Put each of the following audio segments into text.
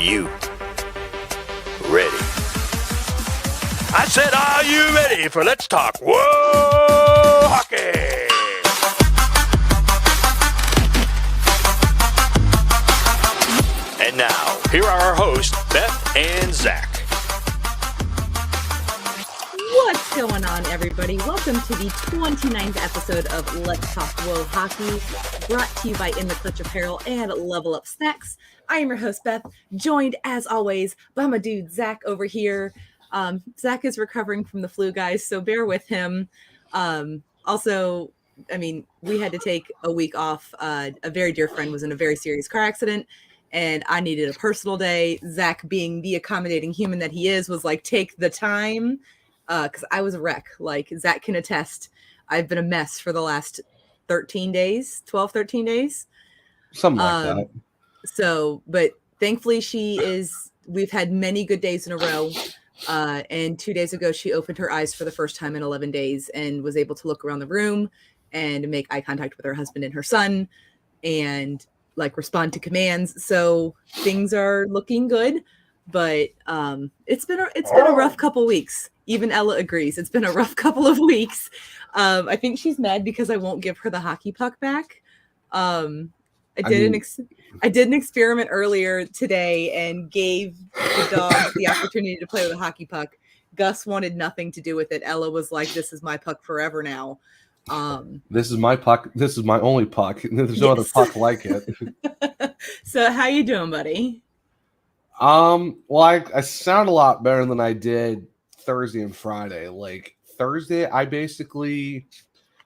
you ready? I said, are you ready for Let's Talk Whoa Hockey? And now, here are our hosts, Beth and Zach. What's going on, everybody? Welcome to the 29th episode of Let's Talk Whoa Hockey, brought to you by In the Clutch Apparel and Level Up Snacks. I am your host, Beth, joined, as always, by my dude, Zach, over here. Zach is recovering from the flu, guys, so bear with him. Also, I mean, we had to take a week off. A very dear friend was in a very serious car accident, and I needed a personal day. Zach, being the accommodating human that he is, was like, take the time. Because I was a wreck. Like, Zach can attest, I've been a mess for the last 13 days. Something like that. So, but thankfully we've had many good days in a row. And 2 days ago, she opened her eyes for the first time in 11 days and was able to look around the room and make eye contact with her husband and her son and like respond to commands. So things are looking good, but it's been a rough couple weeks. Even Ella agrees. It's been a rough couple of weeks. I think she's mad because I won't give her the hockey puck back. I did an experiment earlier today and gave the dog the opportunity to play with a hockey puck. Gus wanted nothing to do with it. Ella was like, "This is my puck forever now." This is my puck. This is my only puck. There's no other puck like it. So how you doing, buddy? Well, I sound a lot better than I did Thursday and Friday. Like Thursday, I basically,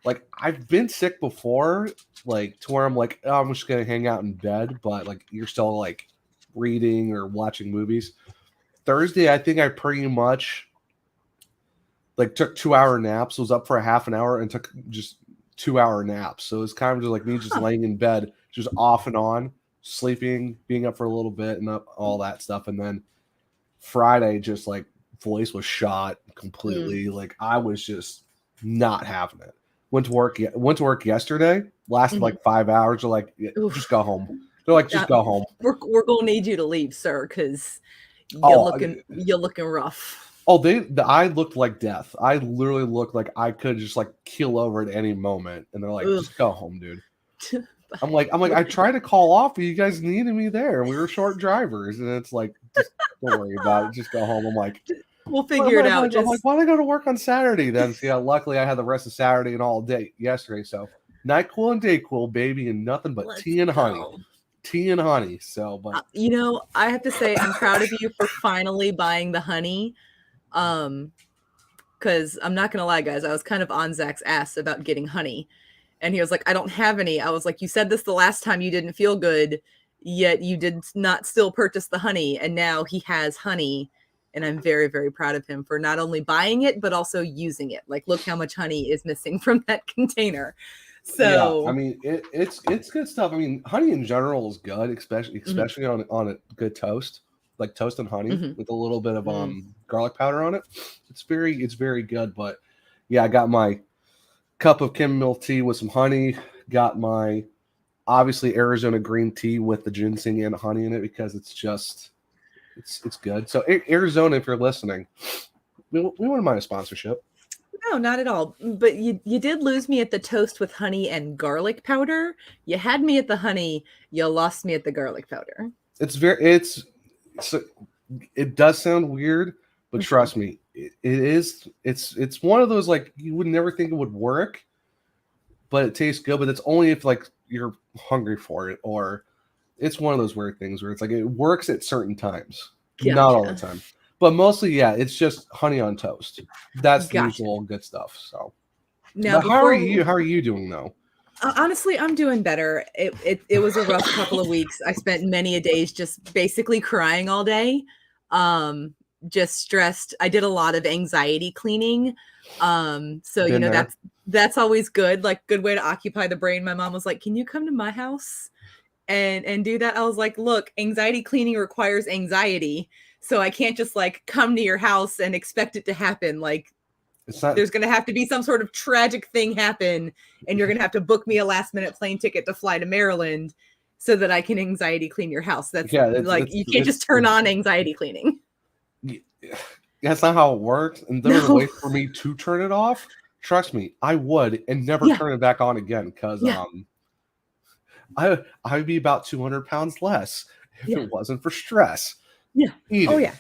like, I've been sick before, like to where I'm like, oh, I'm just gonna hang out in bed, but like you're still like reading or watching movies. Thursday, I think I pretty much like took 2-hour naps, was up for a half an hour and took just 2-hour naps. So it's kind of just like me just laying in bed, just off and on, sleeping, being up for a little bit and all that stuff. And then Friday, just like voice was shot completely. Like I was just not having it. Went to work yesterday, lasted like 5 hours. They're like, yeah, just go home. They're like, just go home. We're gonna need you to leave, sir, because you're looking rough. Oh, I looked like death. I literally looked like I could just like keel over at any moment. And they're like, just go home, dude. I'm like, I tried to call off, but you guys needed me there. We were short drivers, and it's like, just don't worry about it. Just go home. I'm like, we'll figure it out. I'm like, why did I go to work on Saturday then? So yeah, luckily I had the rest of Saturday and all day yesterday. So night cool and day cool, baby, and nothing but tea and honey. So, but you know, I have to say I'm proud of you for finally buying the honey. Because I'm not gonna lie, guys, I was kind of on Zach's ass about getting honey. And he was like, I don't have any. I was like, you said this the last time you didn't feel good, yet you did not still purchase the honey. And now he has honey. And I'm very, very proud of him for not only buying it, but also using it. Like, look how much honey is missing from that container. So, yeah, I mean, it's good stuff. I mean, honey in general is good, especially on a good toast, like toast and honey with a little bit of garlic powder on it. It's very good. But yeah, I got my cup of chamomile tea with some honey. Got my obviously Arizona green tea with the ginseng and honey in it because it's just it's good. So Arizona, if you're listening, we wouldn't mind a sponsorship. No, not at all. But you did lose me at the toast with honey and garlic powder. You had me at the honey. You lost me at the garlic powder. It does sound weird, but trust me, it's one of those, like, you would never think it would work, but it tastes good. But it's only if like you're hungry for it, or it's one of those weird things where it's like it works at certain times, not all the time, but mostly, yeah, it's just honey on toast. That's the usual good stuff. So now, how are you doing though? Honestly, I'm doing better. It was a rough couple of weeks. I spent many a days just basically crying all day. Just stressed. I did a lot of anxiety cleaning. So you know, that's always good. Like, good way to occupy the brain. My mom was like, "Can you come to my house and do that?" I was like, "Look, anxiety cleaning requires anxiety. So I can't just like come to your house and expect it to happen. Like, there's going to have to be some sort of tragic thing happen, and you're going to have to book me a last minute plane ticket to fly to Maryland. so that I can anxiety clean your house. That's you can't just turn on anxiety cleaning. That's not how it works. And there was a way for me to turn it off. Trust me, I would, and never turn it back on again because I'd be about 200 pounds less if it wasn't for stress. Yeah. Eating. Oh yeah.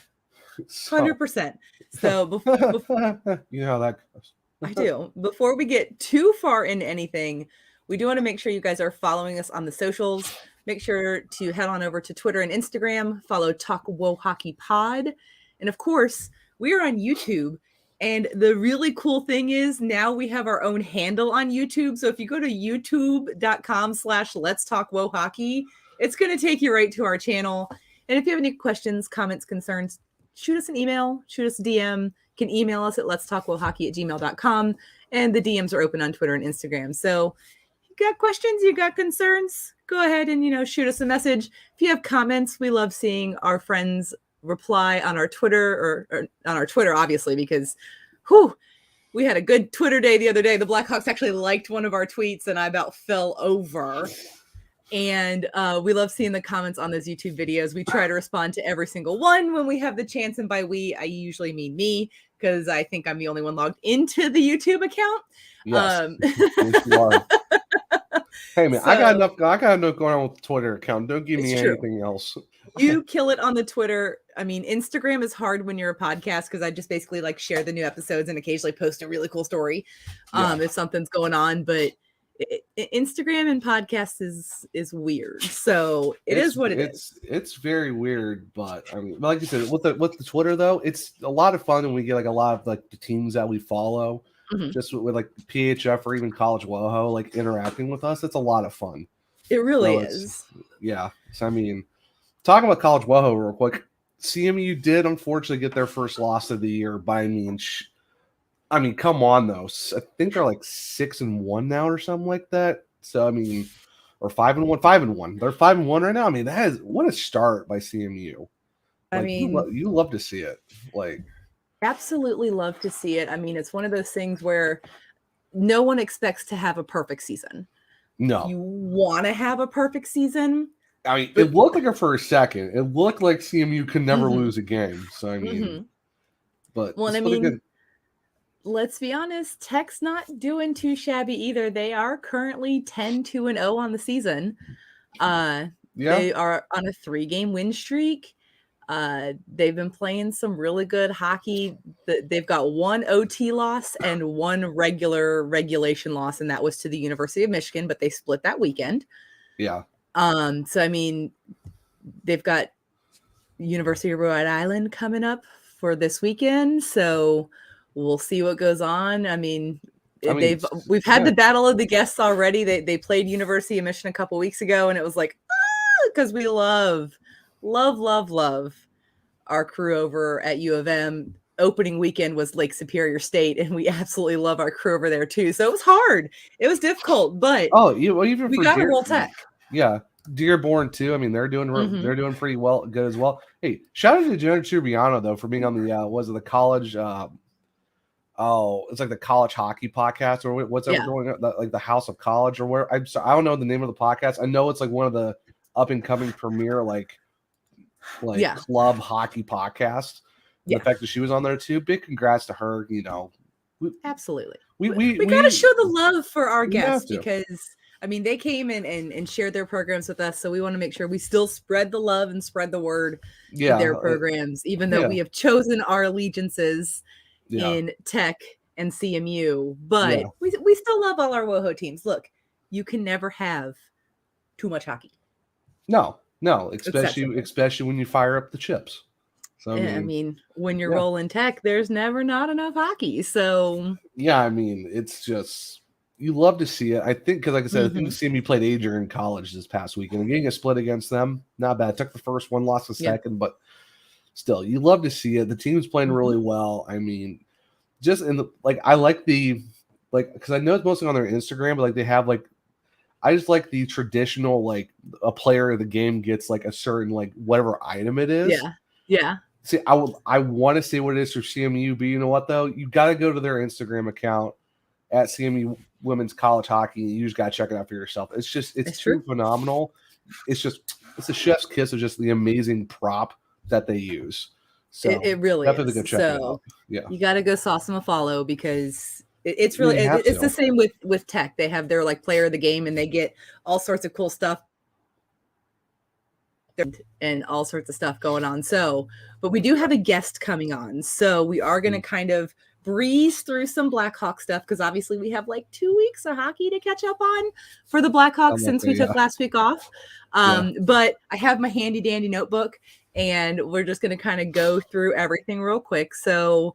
100%. So before you know how that goes. I do. Before we get too far into anything, we do want to make sure you guys are following us on the socials. Make sure to head on over to Twitter and Instagram, follow Talk Whoa Hockey Pod. And of course, we are on YouTube. And the really cool thing is now we have our own handle on YouTube. So if you go to youtube.com/Let's Talk Whoa Hockey, it's going to take you right to our channel. And if you have any questions, comments, concerns, shoot us an email, shoot us a DM. You can email us at letstalkwhohackey@gmail.com. And the DMs are open on Twitter and Instagram. So if you got questions, you got concerns, go ahead and, shoot us a message. If you have comments, we love seeing our friends reply on our Twitter or on our Twitter, obviously, because we had a good Twitter day the other day. The Blackhawks actually liked one of our tweets and I about fell over. And we love seeing the comments on those YouTube videos. We try to respond to every single one when we have the chance. And by we, I usually mean me, because I think I'm the only one logged into the YouTube account. Yes, yes you are. Hey man, I got enough going on with the Twitter account. Don't give me anything else. You kill it on the Twitter. I mean, Instagram is hard when you're a podcast because I just basically share the new episodes and occasionally post a really cool story if something's going on. But Instagram and podcasts is weird. So it is what it is. It's very weird, but I mean, like you said, with the Twitter though, it's a lot of fun and we get a lot of the teams that we follow. Mm-hmm. Just with PHF or even College WoHo, interacting with us, it's a lot of fun. It really is. Yeah. So I mean, talking about College WoHo real quick, CMU did unfortunately get their first loss of the year by I mean, come on though. I think they're 6-1 now or something like that. So I mean, or 5-1. They're 5-1 right now. I mean, that is what a start by CMU. I mean, you love to see it. Absolutely love to see it. I mean, it's one of those things where no one expects to have a perfect season. No. You want to have a perfect season. I mean, it looked like it for a second. It looked like CMU could never lose a game. So, I mean, but let's be honest, Tech's not doing too shabby either. They are currently 10-2-0 on the season. They are on a 3-game win streak. They've been playing some really good hockey. They've got one OT loss and one regulation loss, and that was to the University of Michigan, but they split that weekend. Yeah. So I mean, they've got University of Rhode Island coming up for this weekend, so we'll see what goes on. We've had the battle of the guests already. They played University of Michigan a couple weeks ago, and it was because we love our crew over at U of M. Opening weekend was Lake Superior State, and we absolutely love our crew over there too. So it was hard. It was difficult, but we got to roll Tech. Yeah, Dearborn too. I mean, they're doing pretty good as well. Hey, shout out to Jenna Trubiano though for being on the the college. It's the college hockey podcast or what's ever going on, the House of College or where. I'm sorry, I don't know the name of the podcast. I know it's one of the up and coming premier club hockey podcast. The fact that she was on there too, big congrats to her. Absolutely. We got to show the love for our guests because they came in and shared their programs with us, so we want to make sure we still spread the love and spread the word to their programs, even though we have chosen our allegiances in Tech and CMU, but we still love all our WoHo teams. Look, you can never have too much hockey. No, especially when you fire up the chips. So when you're rolling Tech, there's never not enough hockey. So it's just you love to see it. I think because, like I said, I think CMU played Adrian College this past weekend and getting a split against them, not bad. Took the first one, lost the second, but still, you love to see it. The team's playing really well. I mean, just in the I like the because I know it's mostly on their Instagram, but they have I just like the traditional a player of the game gets a certain whatever item it is. Yeah. See, I want to say what it is for CMU, but you know what though? You got to go to their Instagram account at CMU Women's College Hockey. And you just got to check it out for yourself. It's too phenomenal. it's a chef's kiss of just the amazing prop that they use. So it really definitely is. go check it out. Yeah, you got to go sauce them a follow because it's really You have it's to. the same with Tech. They have their like player of the game and they get all sorts of cool stuff and all sorts of stuff going on. So, but we do have a guest coming on. So we are going to kind of breeze through some Blackhawks stuff because obviously we have like 2 weeks of hockey to catch up on for the Blackhawks since we took last week off. But I have my handy dandy notebook and we're just going to kind of go through everything real quick. So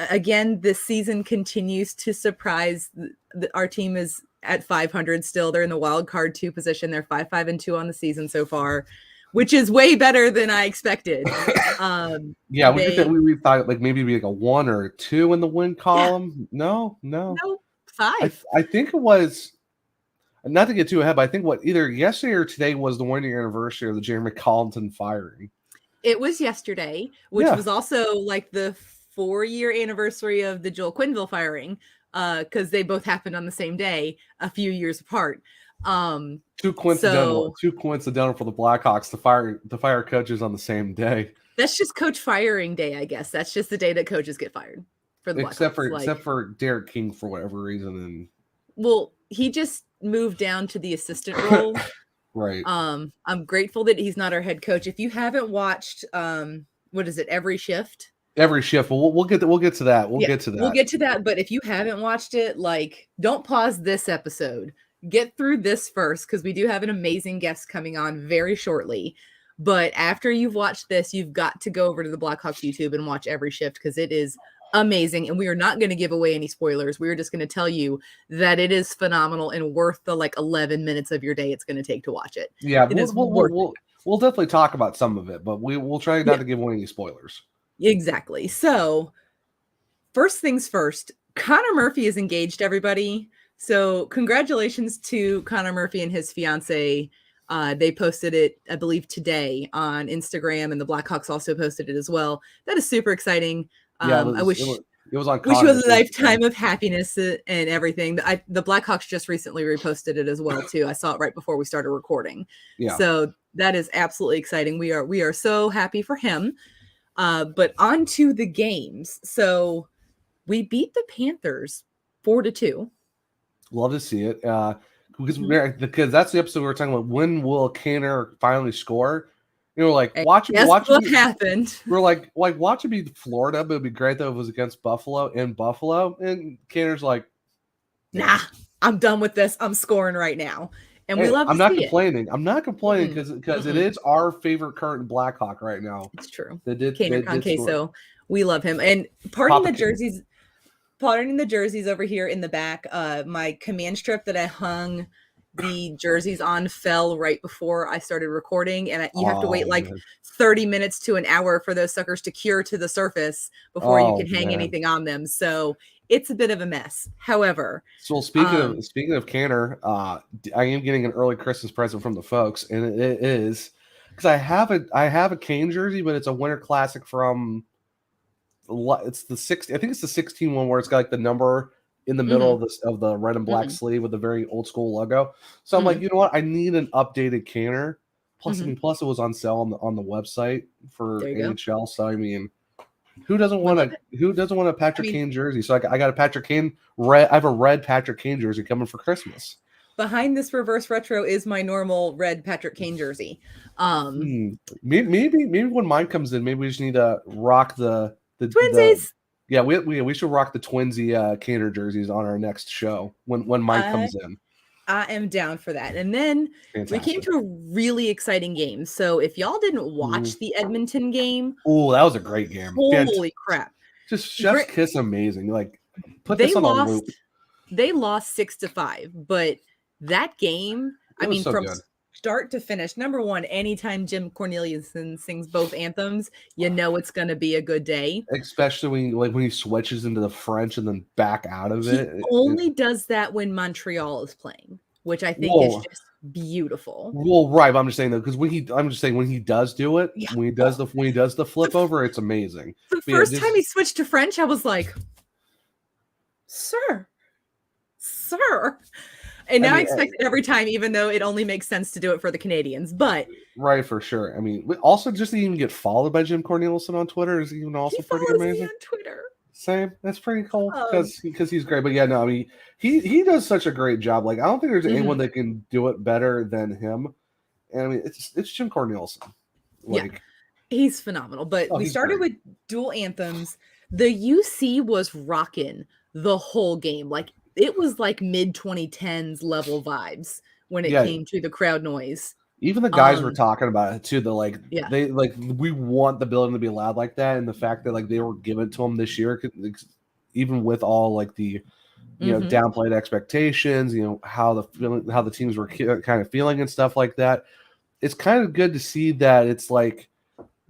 again, this season continues to surprise. Our team is at 500 still. They're in the wild card 2 position. They're 5-2 on the season so far, which is way better than I expected. We thought like maybe like a 1 or 2 in the win column. No, 5. I think it was, not to get too ahead, but I think either yesterday or today was the 1-year anniversary of the Jeremy Collinton firing. It was yesterday, which was also like the 4-year anniversary of the Joel Quenneville firing, because they both happened on the same day, a few years apart. Too coincidental for the Blackhawks to fire coaches on the same day. That's just coach firing day, I guess. That's just the day that coaches get fired for the Blackhawks. Except for Derek King for whatever reason. Well, he just moved down to the assistant role. Right. I'm grateful that he's not our head coach. If you haven't watched, what is it? Every Shift. Well, we'll get to that. We'll get to that. But if you haven't watched it, like, don't pause this episode. Get through this first because we do have an amazing guest coming on very shortly. But after you've watched this, you've got to go over to the Blackhawks YouTube and watch Every Shift because it is amazing. And we are not going to give away any spoilers. We are just going to tell you that it is phenomenal and worth the like 11 minutes of your day it's going to take to watch it. Yeah, we'll definitely talk about some of it, but we'll try not to give away any spoilers. Exactly. So first things first, Connor Murphy is engaged, everybody. So congratulations to Connor Murphy and his fiance. They posted it, I believe, today on Instagram, and the Blackhawks also posted it as well. That is super exciting. I wish it was on. Wish you a lifetime of happiness and everything. The Blackhawks just recently reposted it as well too. I saw it right before we started recording. Yeah. So that is absolutely exciting. We are so happy for him. But on to the games. So we beat the Panthers 4-2. Love to see it. Because that's the episode we were talking about. When will Canner finally score? You know, like watch what happened. We're like watch it be Florida, but it'd be great though if it was against Buffalo in Buffalo. And Canner's like, nah, I'm done with this. I'm scoring right now. And we love to see it. I'm not complaining because it is our favorite current Blackhawk right now. It's true. Canner Conqueso. We love him. And pardoning the jerseys over here in the back. My command strip that I hung the jerseys on fell right before I started recording, and you have to wait like 30 minutes to an hour for those suckers to cure to the surface before you can hang anything on them. So it's a bit of a mess. However, so speaking of Canner, I am getting an early Christmas present from the folks, and it is because I have a Kane jersey, but it's a Winter Classic from. It's the 6. I think it's the 16 one where it's got like the number in the middle of the red and black sleeve with the very old school logo. So I'm like, you know what? I need an updated Canner. Plus, it was on sale on the website for NHL. So I mean, who doesn't want a Patrick Kane jersey? So I got a Patrick Kane red. I have a red Patrick Kane jersey coming for Christmas. Behind this reverse retro is my normal red Patrick Kane jersey. Maybe when mine comes in, maybe we just need to rock the Twinsies. We should rock the Twinsy Canner jerseys on our next show when mine comes in. I am down for that. And then we came to a really exciting game. So if y'all didn't watch the Edmonton game, that was a great game. Holy crap! Just chef's kiss, amazing. Like put this on a loop. They lost 6-5, but that game, from good. Start to finish. Number one, anytime Jim Corneliuson sings both anthems, you know it's going to be a good day. Especially when he switches into the French and then back out of it. He only does that when Montreal is playing, which I think is just beautiful. Well, right. But I'm just saying though, because when he does do it, when he does the flip over, it's amazing. The first time he switched to French, I was like, sir. And now I expect it every time, even though it only makes sense to do it for the Canadians. But right, for sure. I mean, also just to even get followed by Jim Cornelison on Twitter is even also pretty amazing. Me on Twitter. Same. That's pretty cool because he's great. But yeah, no, I mean, he does such a great job. Like, I don't think there's anyone that can do it better than him. And I mean, it's Jim Cornelison. Like, he's phenomenal. But we started with dual anthems. The UC was rocking the whole game. Like, it was like mid 2010s level vibes when it came to the crowd noise. Even the guys were talking about it too. They we want the building to be loud like that, and the fact that like they were given to them this year, even with all like the downplayed expectations, how the teams were kind of feeling and stuff like that. It's kind of good to see that it's like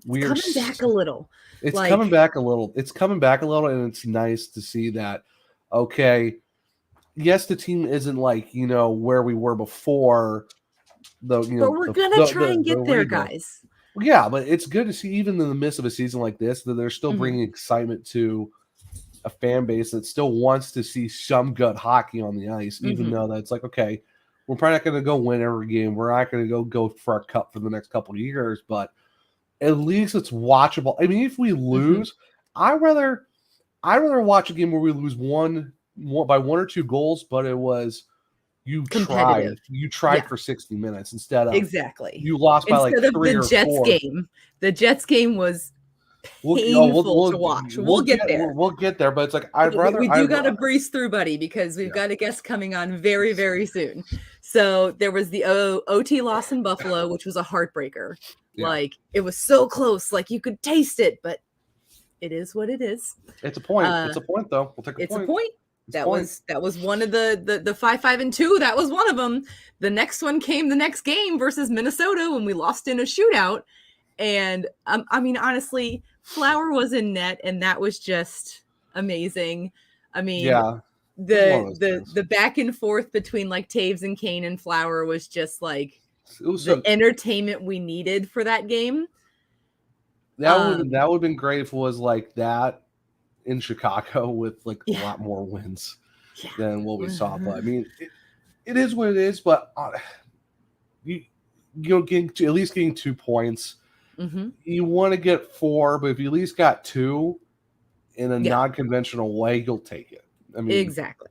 we're coming back a little. It's coming back a little. It's coming back a little, and it's nice to see that. Okay, yes, the team isn't like where we were before. But we're gonna try and get there, guys. Yeah, but it's good to see, even in the midst of a season like this, that they're still bringing excitement to a fan base that still wants to see some good hockey on the ice, even though that's like, okay, we're probably not going to go win every game. We're not going to go for our cup for the next couple of years, but at least it's watchable. I mean, if we lose, I'd rather watch a game where we lose one by 1 or 2 goals, but it was. You tried for 60 minutes instead of you lost by instead like 3 of the Jets 4. game. The Jets game was painful to watch. We'll get there. We'll get there, but it's like I'd rather. We got to breeze through, buddy, because we've got a guest coming on very, very soon. So there was the OT loss in Buffalo, which was a heartbreaker. Yeah. Like, it was so close, like you could taste it, but it is what it is. It's a point. It's a point, though. We'll take a point. It's a point. That was one of the 5-5-2. That was one of them. The next one came the next game versus Minnesota when we lost in a shootout. And I mean, honestly, Flower was in net, and that was just amazing. I mean, the back and forth between like Taves and Kane and Flower was just like the entertainment we needed for that game. That would have been great if it was like that in Chicago with like a lot more wins than what we saw. But I mean, it is what it is. But at least getting 2 points. You want to get 4, but if you at least got 2 in a non-conventional way, you'll take it. I mean, exactly.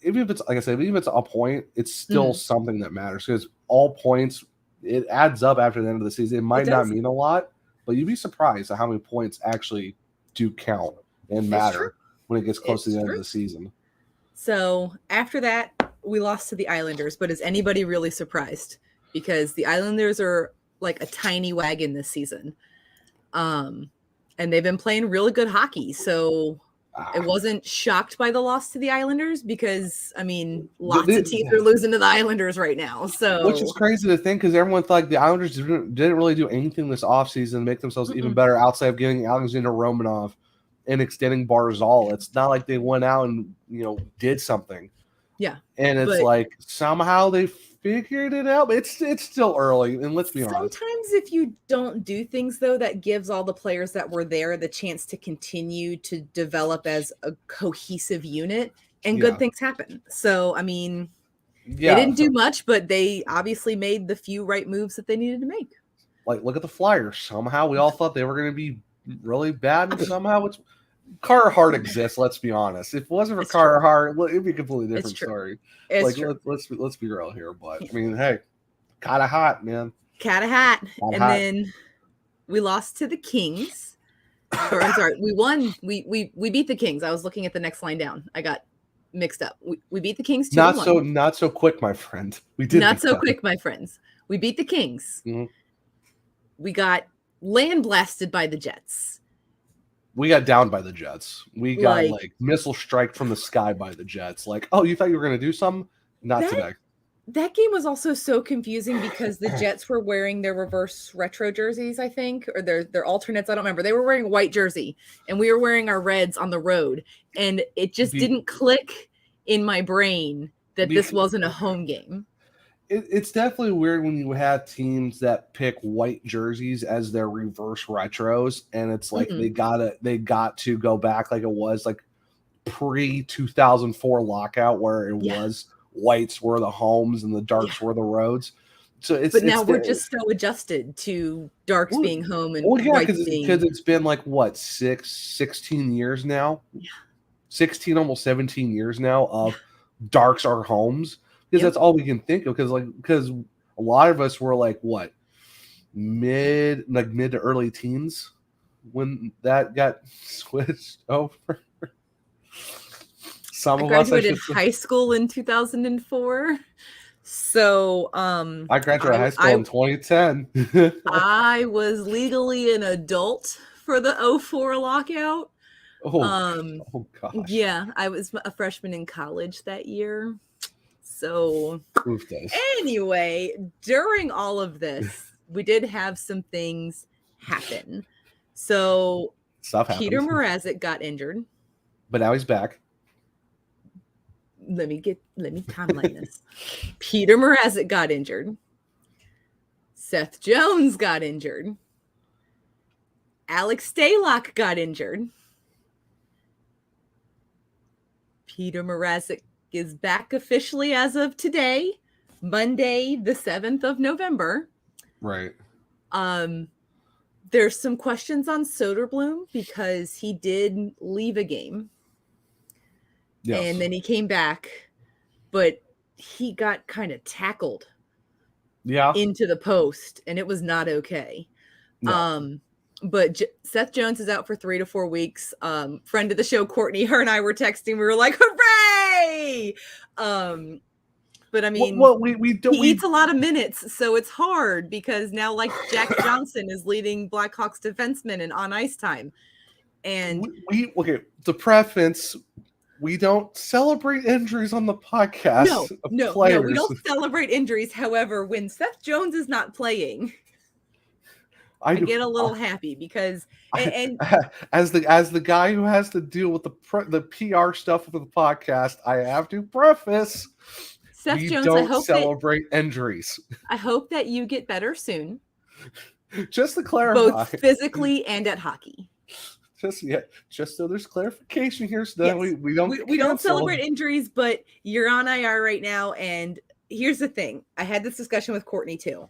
Even if it's like I said, even if it's a point, it's still something that matters, because all points, it adds up after the end of the season. It might not mean a lot, but you'd be surprised at how many points actually do count and matter when it gets close to the end of the season. So after that, we lost to the Islanders, but is anybody really surprised? Because the Islanders are like a tiny wagon this season. And they've been playing really good hockey. So I wasn't shocked by the loss to the Islanders, because I mean, lots of teams are losing to the Islanders right now. So, which is crazy to think, because everyone thought the Islanders didn't really do anything this offseason to make themselves even better outside of getting Alexander Romanov and extending Barzal. It's not like they went out and did something. Yeah, and it's like somehow they figured it out, but it's still early, and let's be honest. Sometimes if you don't do things, though, that gives all the players that were there the chance to continue to develop as a cohesive unit, and good things happen. So, I mean, they didn't do much, but they obviously made the few right moves that they needed to make. Like, look at the Flyers. Somehow we all thought they were going to be really bad, and somehow it's Carter Hart exists. Let's be honest. If it wasn't for Carter Hart, it'd be a completely different story. Let's be real here. But I mean, hey, kind of hot, man. Kind of hot. Then we lost to the Kings. Or, I'm sorry, we won. We beat the Kings. I was looking at the next line down. I got mixed up. We beat the Kings 2-1. Not so quick, my friend. We did not so quick, my friends. We beat the Kings. We got land blasted by the Jets. We got downed by the Jets. We got like missile strike from the sky by the Jets. Like, oh, you thought you were going to do something? Not today. That game was also so confusing because the Jets were wearing their reverse retro jerseys, I think, or their alternates. I don't remember. They were wearing a white jersey, and we were wearing our reds on the road. And it just didn't click in my brain that this wasn't a home game. It's definitely weird when you have teams that pick white jerseys as their reverse retros, and it's like they got to go back like it was like pre-2004 lockout, where it was whites were the homes and the darks were the roads. So but now we're just so adjusted to darks being home and whites being... because it's been like what 16 years now, 16 almost 17 years now of darks are homes, because that's all we can think of, because a lot of us were like what mid to early teens when that got switched over. I graduated high school in 2004. So I graduated high school in 2010. I was legally an adult for the 04 lockout. Oh gosh. Yeah, I was a freshman in college that year. So anyway, during all of this, we did have some things happen. So Peter Mrazek got injured. But now he's back. Let me timeline this. Peter Mrazek got injured. Seth Jones got injured. Alex Stalock got injured. Peter Mrazek is back officially as of today, Monday, the 7th of November. Right. There's some questions on Soderblom because he did leave a game. Yes. And then he came back, but he got kind of tackled into the post, and it was not okay. No. But Seth Jones is out for 3 to 4 weeks. Friend of the show, Courtney, her and I were texting. We were like, hooray! But I mean, he eats a lot of minutes, so it's hard because now, like, Jack Johnson is leading Blackhawks defensemen in on ice time. And the preference. We don't celebrate injuries on the podcast. No, we don't celebrate injuries. However, when Seth Jones is not playing, I get a little happy because as the guy who has to deal with the PR stuff of the podcast, I have to preface Seth we Jones. Don't celebrate injuries. I hope that you get better soon. Just to clarify, both physically and at hockey. Just so there's clarification here, so that we don't celebrate injuries, but you're on IR right now. And here's the thing: I had this discussion with Courtney too.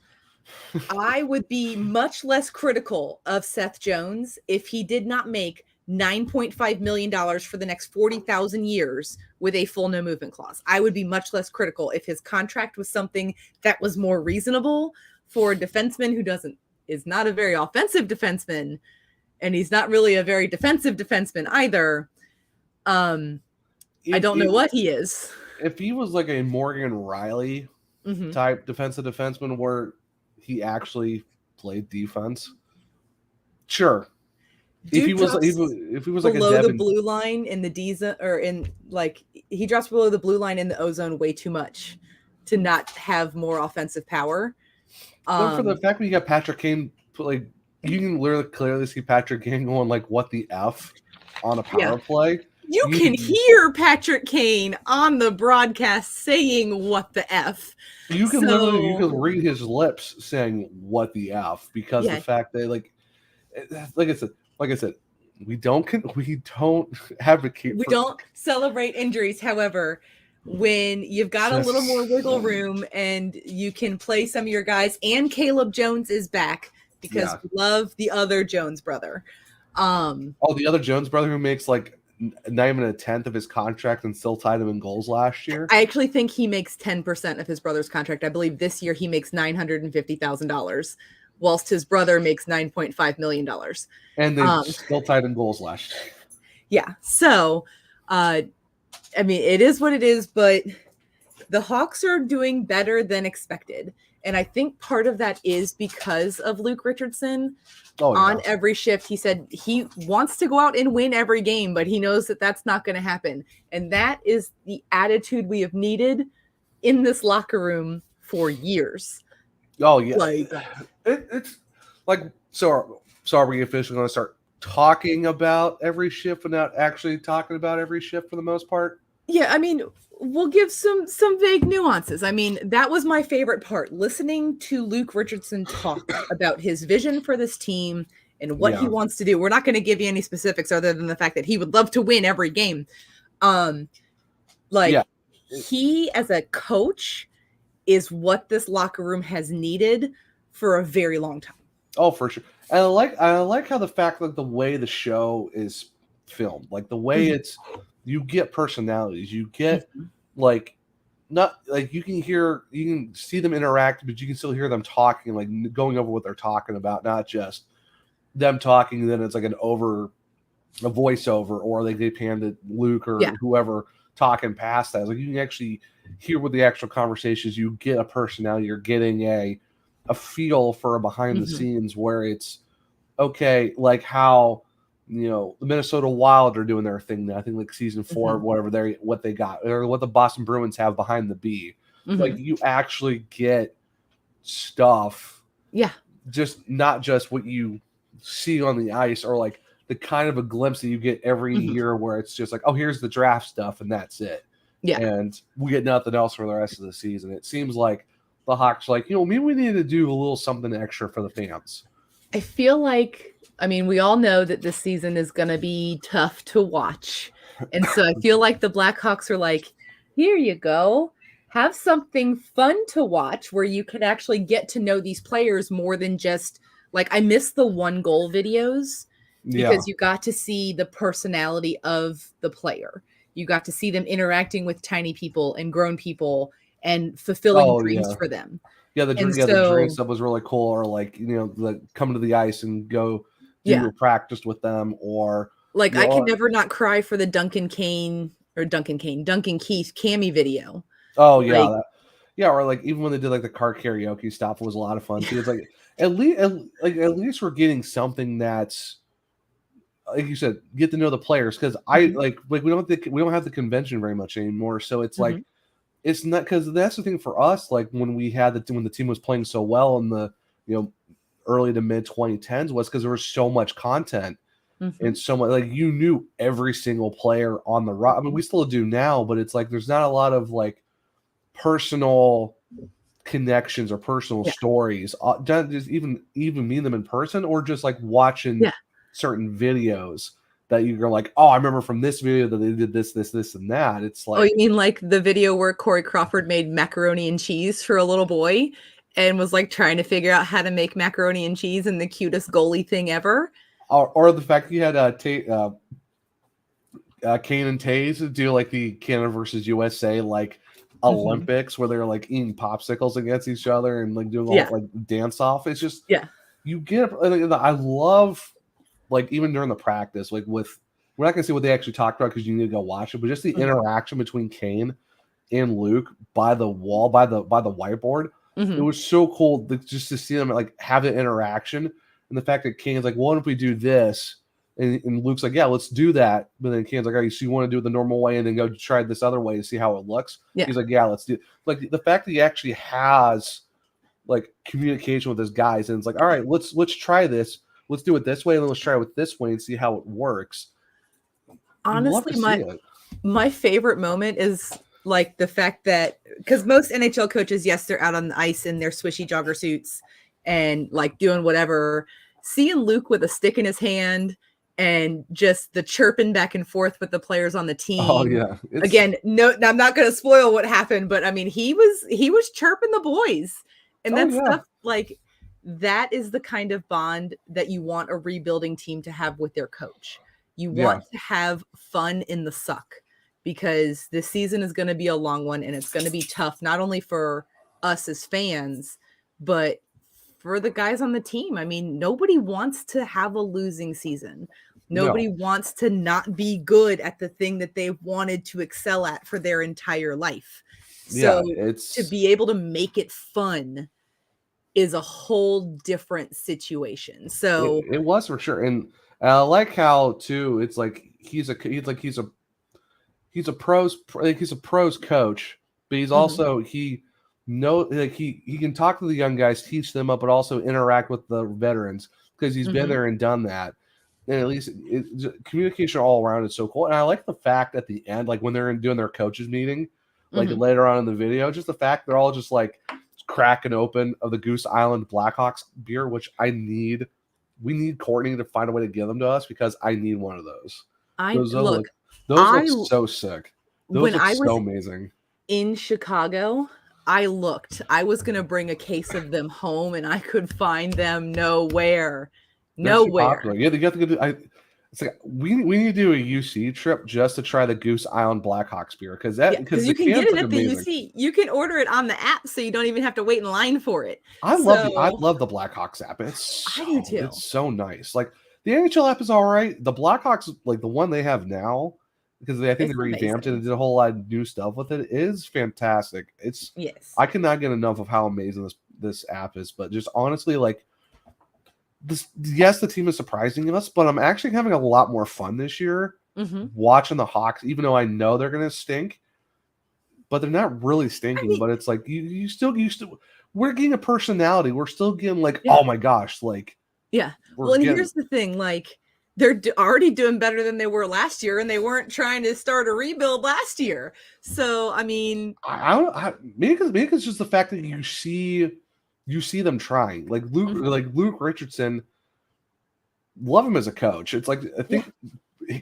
I would be much less critical of Seth Jones if he did not make $9.5 million for the next 40,000 years with a full no movement clause. I would be much less critical if his contract was something that was more reasonable for a defenseman who is not a very offensive defenseman. And he's not really a very defensive defenseman either. I don't know what he is. If he was like a Morgan Riley type defensive defenseman where he actually played defense, sure. If he was like below the blue line in the D zone, or in like he drops below the blue line in the O zone way too much to not have more offensive power. But for the fact that you got Patrick Kane, like. You can literally clearly see Patrick Kane going like, what the F on a power play. You can hear Patrick Kane on the broadcast saying what the F. You can literally read his lips saying what the F because the fact that like I said, we don't advocate. We don't celebrate injuries. However, when you've got a little more wiggle room and you can play some of your guys, and Caleb Jones is back. Because we love the other Jones brother. The other Jones brother who makes like not even a tenth of his contract and still tied him in goals last year. I actually think he makes 10% of his brother's contract. I believe this year he makes $950,000, whilst his brother makes $9.5 million. And they still tied in goals last year. Yeah. So, I mean, it is what it is, but the Hawks are doing better than expected. And I think part of that is because of Luke Richardson on every shift. He said he wants to go out and win every game, but he knows that that's not going to happen. And that is the attitude we have needed in this locker room for years. Oh, yeah. It's like, so are we officially going to start talking about every shift and not actually talking about every shift for the most part? Yeah, I mean, we'll give some vague nuances. I mean, that was my favorite part, listening to Luke Richardson talk about his vision for this team and what he wants to do. We're not going to give you any specifics other than the fact that he would love to win every game. he as a coach is what this locker room has needed for a very long time. Oh, for sure. And I like how the fact that the way the show is filmed, like the way it's, you get personalities, you get like, not like you can see them interact, but you can still hear them talking, like going over what they're talking about, not just them talking. Then it's like a voiceover, or they pan to Luke or whoever talking past that. It's like you can actually hear what the actual conversations. You get a personality. You're getting a feel for a behind the scenes where it's okay, like how the Minnesota Wild are doing their thing now. I think like season 4 of whatever what they got, or what the Boston Bruins have behind the B. Like you actually get stuff. Yeah. Just not just what you see on the ice, or like the kind of a glimpse that you get every year where it's just like, oh, here's the draft stuff and that's it. Yeah. And we get nothing else for the rest of the season. It seems like the Hawks like, maybe we need to do a little something extra for the fans. I feel like, we all know that this season is going to be tough to watch. And so I feel like the Blackhawks are like, here you go. Have something fun to watch where you can actually get to know these players more than just like, I miss the 1 goal videos because you got to see the personality of the player. You got to see them interacting with tiny people and grown people and fulfilling dreams for them. Yeah, the dream stuff was really cool. Or like, like coming to the ice and go do a practice with them, or like I can never not cry for the Duncan Keith Cammy video. Oh yeah, or like even when they did like the car karaoke stuff, it was a lot of fun. It's like at least we're getting something that's, like you said, get to know the players, because I like we don't have the convention very much anymore. So it's like it's not, because that's the thing for us. Like when the team was playing so well in the early to mid 2010s, was because there was so much content and so much, like you knew every single player on the roster. We still do now, but it's like there's not a lot of like personal connections or personal stories. Just even meet them in person, or just like watching certain videos that you're like, oh, I remember from this video that they did this, and that. It's like, oh, you mean like the video where Corey Crawford made macaroni and cheese for a little boy and was like trying to figure out how to make macaroni and cheese in the cutest goalie thing ever? Or the fact that you had Kane and Taze do like the Canada versus USA like Olympics, where they're like eating popsicles against each other and like doing all like dance off. It's just you get. I love, like even during the practice, like we're not gonna see what they actually talked about because you need to go watch it, but just the interaction between Kane and Luke by the wall, by the whiteboard, it was so cool just to see them like have an interaction. And the fact that Kane's like, well, what if we do this? And Luke's like, yeah, let's do that. But then Kane's like, oh, so you want to do it the normal way and then go try this other way to see how it looks? Yeah. He's like, yeah, let's do it. Like the fact that he actually has like communication with his guys, and it's like, all right, let's try this. Let's do it this way, and then let's try it this way and see how it works. Honestly, my favorite moment is like the fact that, because most NHL coaches, yes, they're out on the ice in their swishy jogger suits and like doing whatever. Seeing Luke with a stick in his hand and just the chirping back and forth with the players on the team. Oh yeah. Again, no, I'm not going to spoil what happened, but I mean, he was chirping the boys, and that stuff, like that is the kind of bond that you want a rebuilding team to have with their coach. You want to have fun in the suck, because this season is going to be a long one, and it's going to be tough, not only for us as fans, but for the guys on the team. I mean, nobody wants to have a losing season. Nobody wants to not be good at the thing that they wanted to excel at for their entire life. So to be able to make it fun is a whole different situation. So it was for sure. And I like how too, it's like he's a pros coach, but he's also he can talk to the young guys, teach them up, but also interact with the veterans, because he's been there and done that. And at least communication all around is so cool. And I like the fact at the end, like when they're doing their coaches meeting, like later on in the video, just the fact they're all just like cracking open of the Goose Island Blackhawks beer, which we need Courtney to find a way to give them to us, because I need one of those. Those look so sick. Those look so amazing. in Chicago, I looked. I was going to bring a case of them home, and I could find them nowhere. They're too Nowhere. popular. Yeah, you have to go. It's like we need to do a UC trip just to try the Goose Island Blackhawks beer because you can get it at the UC. You can order it on the app, so you don't even have to wait in line for it. I love the Blackhawks app. I do too. It's so nice. Like the NHL app is all right. The Blackhawks, like the one they have now, because I think they revamped it and did a whole lot of new stuff with it, is fantastic. I cannot get enough of how amazing this app is. But just honestly, like. Yes, the team is surprising us, but I'm actually having a lot more fun this year watching the Hawks, even though I know they're going to stink, but they're not really stinking. But it's like you still we're getting a personality. We're still getting like, oh my gosh, like Well, and here's the thing, like they're already doing better than they were last year, and they weren't trying to start a rebuild last year. So I mean, maybe it's just the fact that you see them trying, like Luke Richardson. Love him as a coach. It's like I think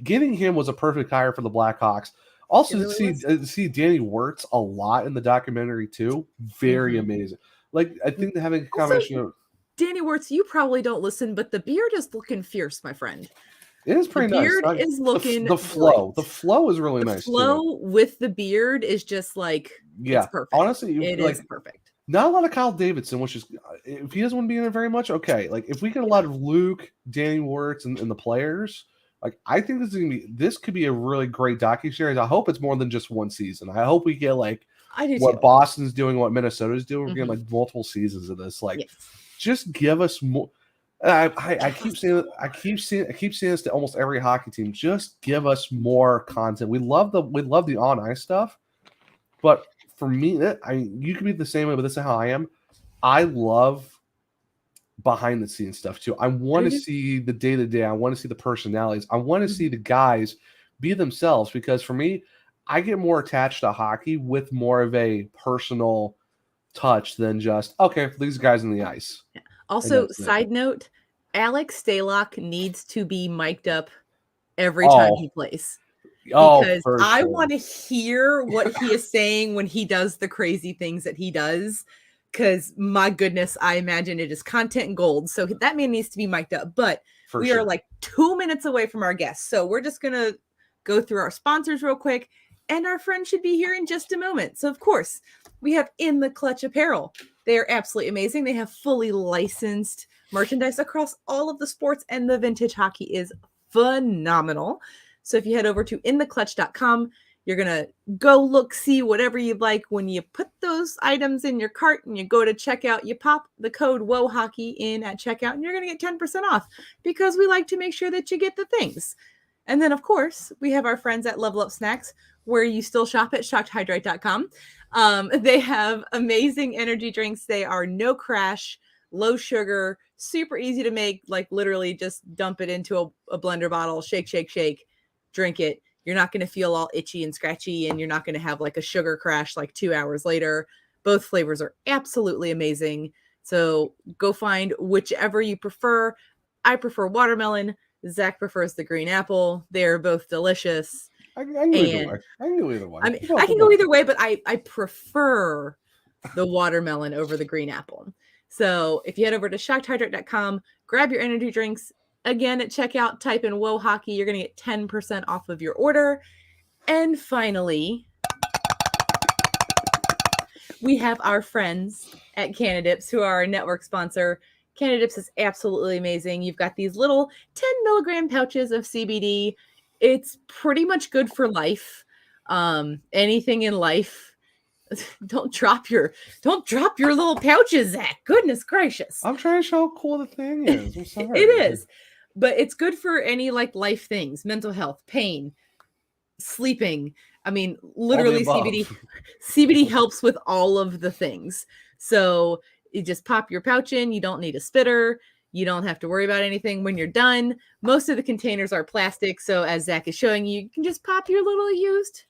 getting him was a perfect hire for the Blackhawks. Also, to see Danny Wirtz a lot in the documentary too, very amazing. Like I think having a combination of Danny Wirtz, you probably don't listen, but the beard is looking fierce, my friend. It is pretty nice. The beard is looking the flow. great. The flow is really nice. The flow with the beard is just like it's perfect. Honestly, it is perfect. Not a lot of Kyle Davidson, which is if he doesn't want to be in it very much, okay. Like if we get a lot of Luke, Danny Wirtz, and the players, like I think this could be a really great docuseries. I hope it's more than just one season. I hope we get like what Boston's doing, what Minnesota's doing. We're getting like multiple seasons of this. Like, just give us more. I keep saying this to almost every hockey team. Just give us more content. We love the on ice stuff, but for me, you can be the same way, but this is how I am. I love behind the scenes stuff too. I want to see the day to day. I want to see the personalities. I want to see the guys be themselves because for me, I get more attached to hockey with more of a personal touch than just these guys on the ice. Also, side note, Alex Stalock needs to be mic'd up every time he plays. Because I want to hear what he is saying when he does the crazy things that he does. Because my goodness, I imagine it is content gold. So that man needs to be mic'd up. But we are like 2 minutes away from our guests. So we're just going to go through our sponsors real quick. And our friend should be here in just a moment. So, of course, we have In the Clutch apparel. They are absolutely amazing. They have fully licensed merchandise across all of the sports. And the vintage hockey is phenomenal. So if you head over to intheclutch.com, you're going to go look, see whatever you'd like. When you put those items in your cart and you go to checkout, you pop the code WOHOCKEY in at checkout and you're going to get 10% off because we like to make sure that you get the things. And then, of course, we have our friends at Level Up Snacks where you still shop at shockedhydrate.com. They have amazing energy drinks. They are no crash, low sugar, super easy to make, like literally just dump it into a blender bottle, shake, drink it. You're not going to feel all itchy and scratchy, and you're not going to have like a sugar crash like 2 hours later. Both flavors are absolutely amazing. So go find whichever you prefer. I prefer watermelon. Zach prefers the green apple. They're both delicious. I can go either way. I mean, I can go either way, but I prefer the watermelon over the green apple. So if you head over to shockedhydrate.com, grab your energy drinks. Again, at checkout, type in Whoa Hockey. You're going to get 10% off of your order. And finally, we have our friends at Canadips, who are our network sponsor. Canadips is absolutely amazing. You've got these little 10 milligram pouches of CBD. It's pretty much good for life. Anything in life. Don't drop your little pouches, Zach. Goodness gracious. I'm trying to show how cool the thing is. I'm sorry. It is. But it's good for any like life things, mental health, pain, sleeping. I mean, literally CBD helps with all of the things. So you just pop your pouch in. You don't need a spitter. You don't have to worry about anything when you're done. Most of the containers are plastic. So as Zach is showing you, you can just pop your little used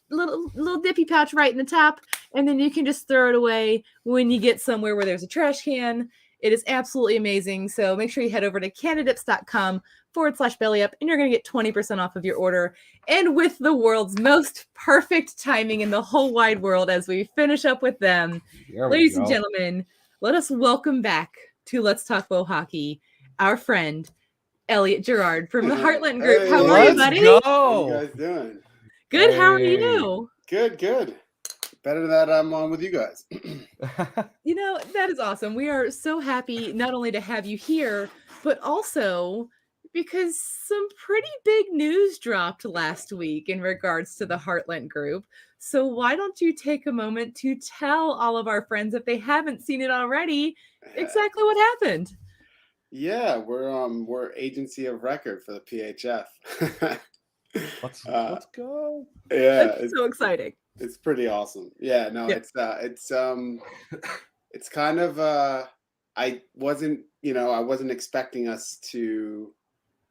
little dippy pouch right in the top. And then you can just throw it away when you get somewhere where there's a trash can. It is absolutely amazing. So make sure you head over to candidips.com/bellyup and you're going to get 20% off of your order. And with the world's most perfect timing in the whole wide world as we finish up with them, ladies and gentlemen, let us welcome back to Let's Talk Wo Hockey, our friend, Elliot Gerard from the Heartlent Group. Hey, How are you, buddy? Go. How you guys doing? Good. Hey. How are you? Good. Better that I'm on with you guys. You know, that is awesome. We are so happy not only to have you here, but also because some pretty big news dropped last week in regards to the Heartlent Group. So why don't you take a moment to tell all of our friends, if they haven't seen it already, exactly what happened? Yeah, we're agency of record for the PHF. Let's go. Yeah, That's so exciting. It's pretty awesome. Yeah, no, Yeah. it's kind of I wasn't expecting us to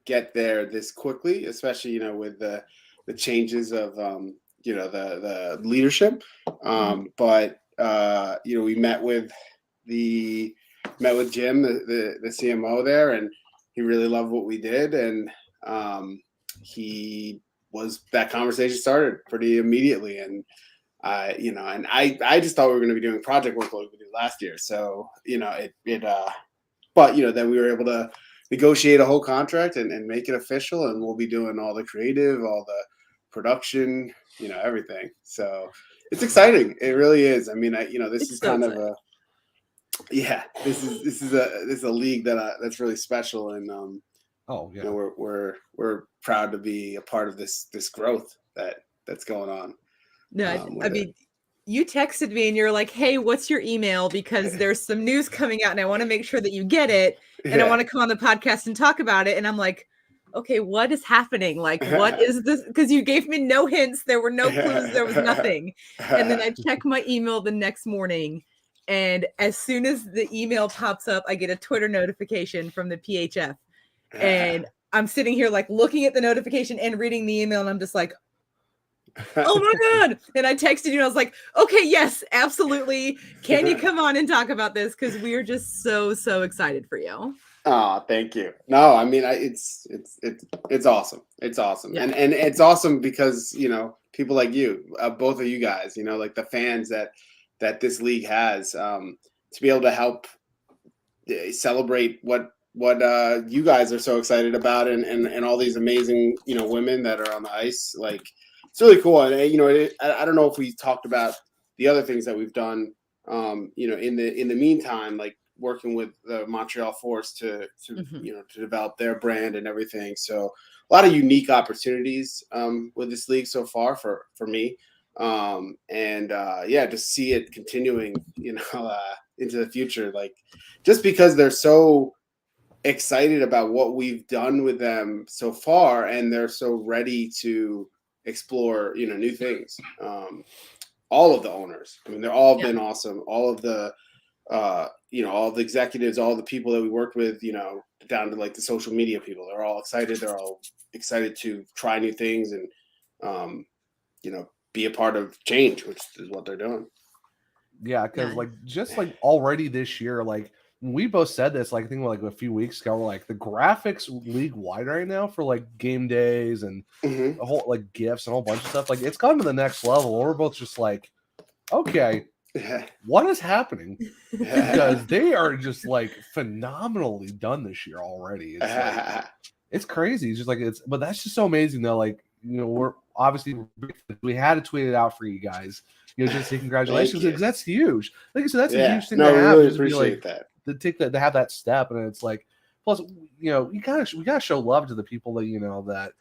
get there this quickly, especially with the changes of the leadership. But we met with Jim, the CMO there, and he really loved what we did, and that conversation started pretty immediately, and I just thought we were going to be doing project work like we did last year. So but then we were able to negotiate a whole contract and make it official, and we'll be doing all the creative, all the production, everything. So it's exciting. It really is. I mean, this is kind of this is a league that's really special, and we're proud to be a part of this growth that's going on. No, I mean, you texted me and you're like, hey, what's your email? Because there's some news coming out and I want to make sure that you get it. And I want to come on the podcast and talk about it. And I'm like, okay, what is happening? Like, what is this? Because you gave me no hints. There were no clues. There was nothing. And then I check my email the next morning. And as soon as the email pops up, I get a Twitter notification from the PHF. And I'm sitting here like looking at the notification and reading the email. And I'm just like, oh my God. And I texted you and I was like, okay, yes, absolutely. Can you come on and talk about this? Because we are just so excited for you. Oh, thank you. No, I mean, it's awesome. It's awesome. Yeah. And it's awesome because, people like you, both of you guys, like the fans that this league has, to be able to help celebrate what you guys are so excited about and all these amazing, women that are on the ice. Like, it's really cool. And, I don't know if we talked about the other things that we've done, in the meantime, like working with the Montreal Force to develop their brand and everything. So a lot of unique opportunities with this league so far for me. Just see it continuing, into the future, like just because they're so excited about what we've done with them so far, and they're so ready to explore, new things. All of the owners, I mean, they're all been awesome. All of the, all the executives, all the people that we worked with, down to like the social media people, they're all excited. They're all excited to try new things and, be a part of change, which is what they're doing. Yeah, because just already this year, we both said this, I think a few weeks ago, we're like the graphics league wide right now for game days and a whole gifts and a whole bunch of stuff. It's gone to the next level. We're both just okay, what is happening? Because they are just phenomenally done this year already. It's crazy. It's just but that's just so amazing though. We're obviously, we had to tweet it out for you guys. Just say congratulations because that's huge. Like I said, that's a huge thing to have. Really appreciate that. To take that, to have that step, and it's plus, we gotta show love to the people that that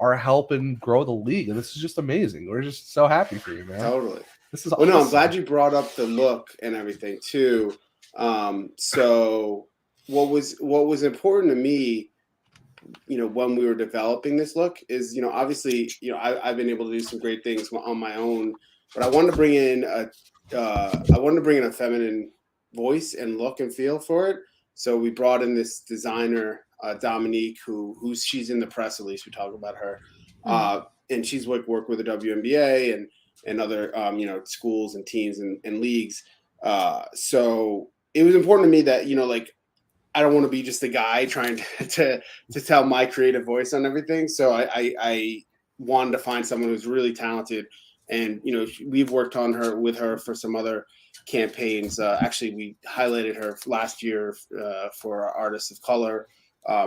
are helping grow the league, and this is just amazing. We're just so happy for you, man. Totally. This is awesome. No, I'm glad you brought up the look and everything too. So what was important to me, when we were developing this look is, obviously, I've been able to do some great things on my own, but I wanted to bring in a feminine voice and look and feel for it. So we brought in this designer, Dominique, she's in the press release. We talk about her, and she's worked with the WNBA and other schools and teams and leagues. So it was important to me that, you know, like, I don't want to be just a guy trying to tell my creative voice on everything. So I wanted to find someone who's really talented. And, you know, we've worked with her for some other campaigns. Actually, we highlighted her last year for our Artists of Color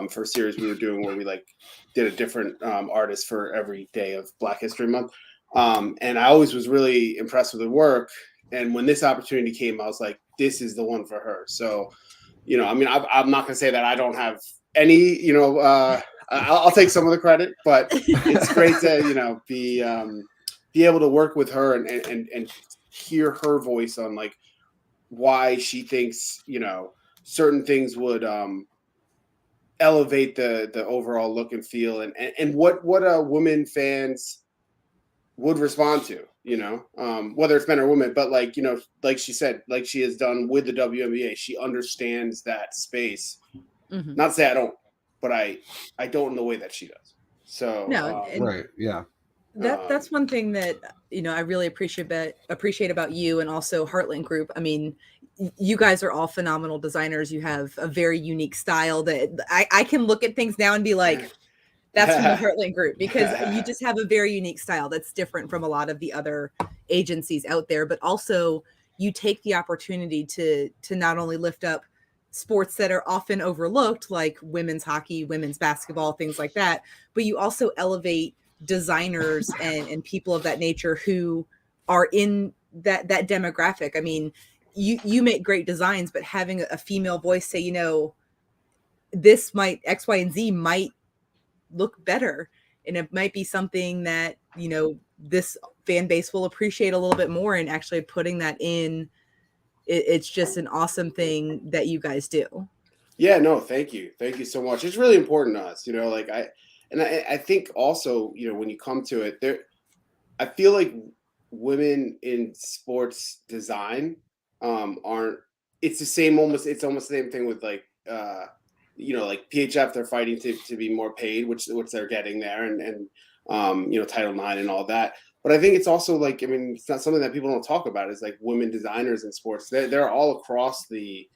for a series we were doing where we like did a different artist for every day of Black History Month. And I always was really impressed with her work. And when this opportunity came, I was like, this is the one for her. So, you know, I mean, I'm not going to say that I don't have any, you know, I'll take some of the credit, but it's great to, you know, be able to work with her and hear her voice on like why she thinks, you know, certain things would elevate the overall look and feel and what women fans would respond to, you know, whether it's men or women, but like, you know, like she said, like she has done with the WNBA, she understands that space. Mm-hmm. Not to say I don't, but I don't in the way that she does. So, no, right. Yeah. That's one thing that, you know, I really appreciate about you and also Heartlent Group. I mean, you guys are all phenomenal designers. You have a very unique style that I can look at things now and be like, that's from the Heartlent Group, because you just have a very unique style that's different from a lot of the other agencies out there. But also you take the opportunity to not only lift up sports that are often overlooked, like women's hockey, women's basketball, things like that, but you also elevate designers and people of that nature who are in that demographic. I mean, you make great designs, but having a female voice say, you know, this might X, Y, and Z might look better, and it might be something that, you know, this fan base will appreciate a little bit more, and actually putting that in, it's just an awesome thing that you guys do. Yeah, no, thank you so much. It's really important to us, you know, like I think also, you know, when you come to it, I feel like women in sports design aren't, it's almost the same thing with like you know, like PHF, they're fighting to be more paid, which they're getting there, and you know, Title IX and all that. But I think it's also like, I mean, it's not something that people don't talk about, is like women designers in sports. They're all across the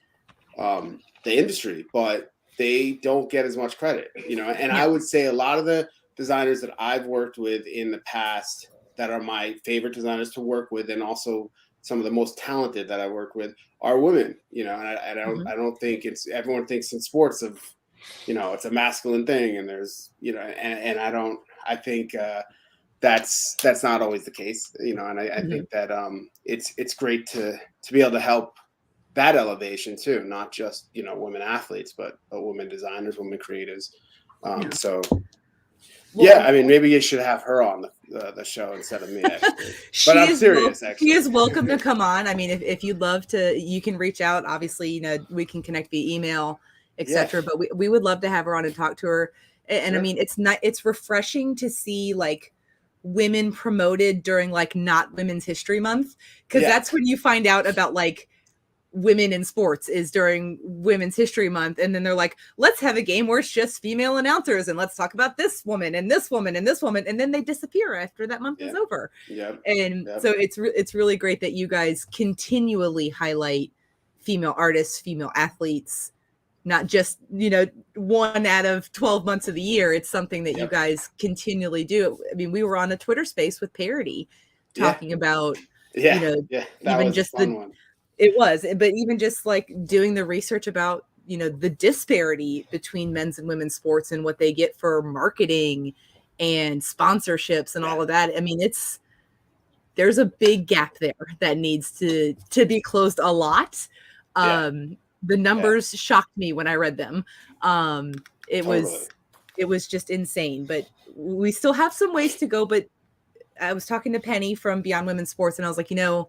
industry, but they don't get as much credit, you know. And I would say a lot of the designers that I've worked with in the past that are my favorite designers to work with, and also some of the most talented that I work with, are women, you know. And I don't think everyone thinks in sports of, you know, it's a masculine thing, and there's, you know, and I think that's not always the case, you know. And I think that it's great to be able to help that elevation too, not just, you know, women athletes, but women designers, women creatives. So yeah, I mean, maybe you should have her on the show instead of me, actually. But I'm serious, actually. She is welcome to come on. I mean, if you'd love to, you can reach out. Obviously, you know, we can connect via email, etc. But we would love to have her on and talk to her. And I mean, it's refreshing to see like women promoted during like not Women's History Month, because that's when you find out about like women in sports is during Women's History Month. And then they're like, let's have a game where it's just female announcers and let's talk about this woman and this woman and this woman. And then they disappear after that month is over. So it's really great that you guys continually highlight female artists, female athletes, not just, you know, 1 out of 12 months of the year. It's something that you guys continually do. I mean, we were on a Twitter space with Parody talking about, you know, even just the one. It was, but even just like doing the research about, you know, the disparity between men's and women's sports and what they get for marketing and sponsorships and all of that. I mean, there's a big gap there that needs to be closed a lot. The numbers shocked me when I read them. It was just insane, but we still have some ways to go. But I was talking to Penny from Beyond Women's Sports, and I was like, you know,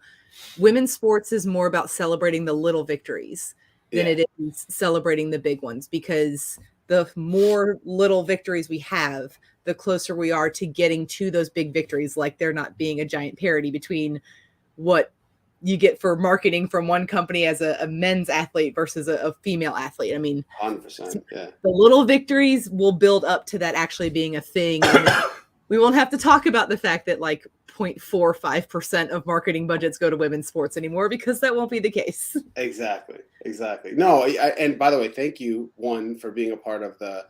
women's sports is more about celebrating the little victories than it is celebrating the big ones, because the more little victories we have, the closer we are to getting to those big victories, like there not being a giant parity between what you get for marketing from one company as a men's athlete versus a female athlete. I mean, 100%, the little victories will build up to that actually being a thing. we won't have to talk about the fact that like 0.45% of marketing budgets go to women's sports anymore, because that won't be the case. Exactly. No, and by the way, thank you, one, for being a part of the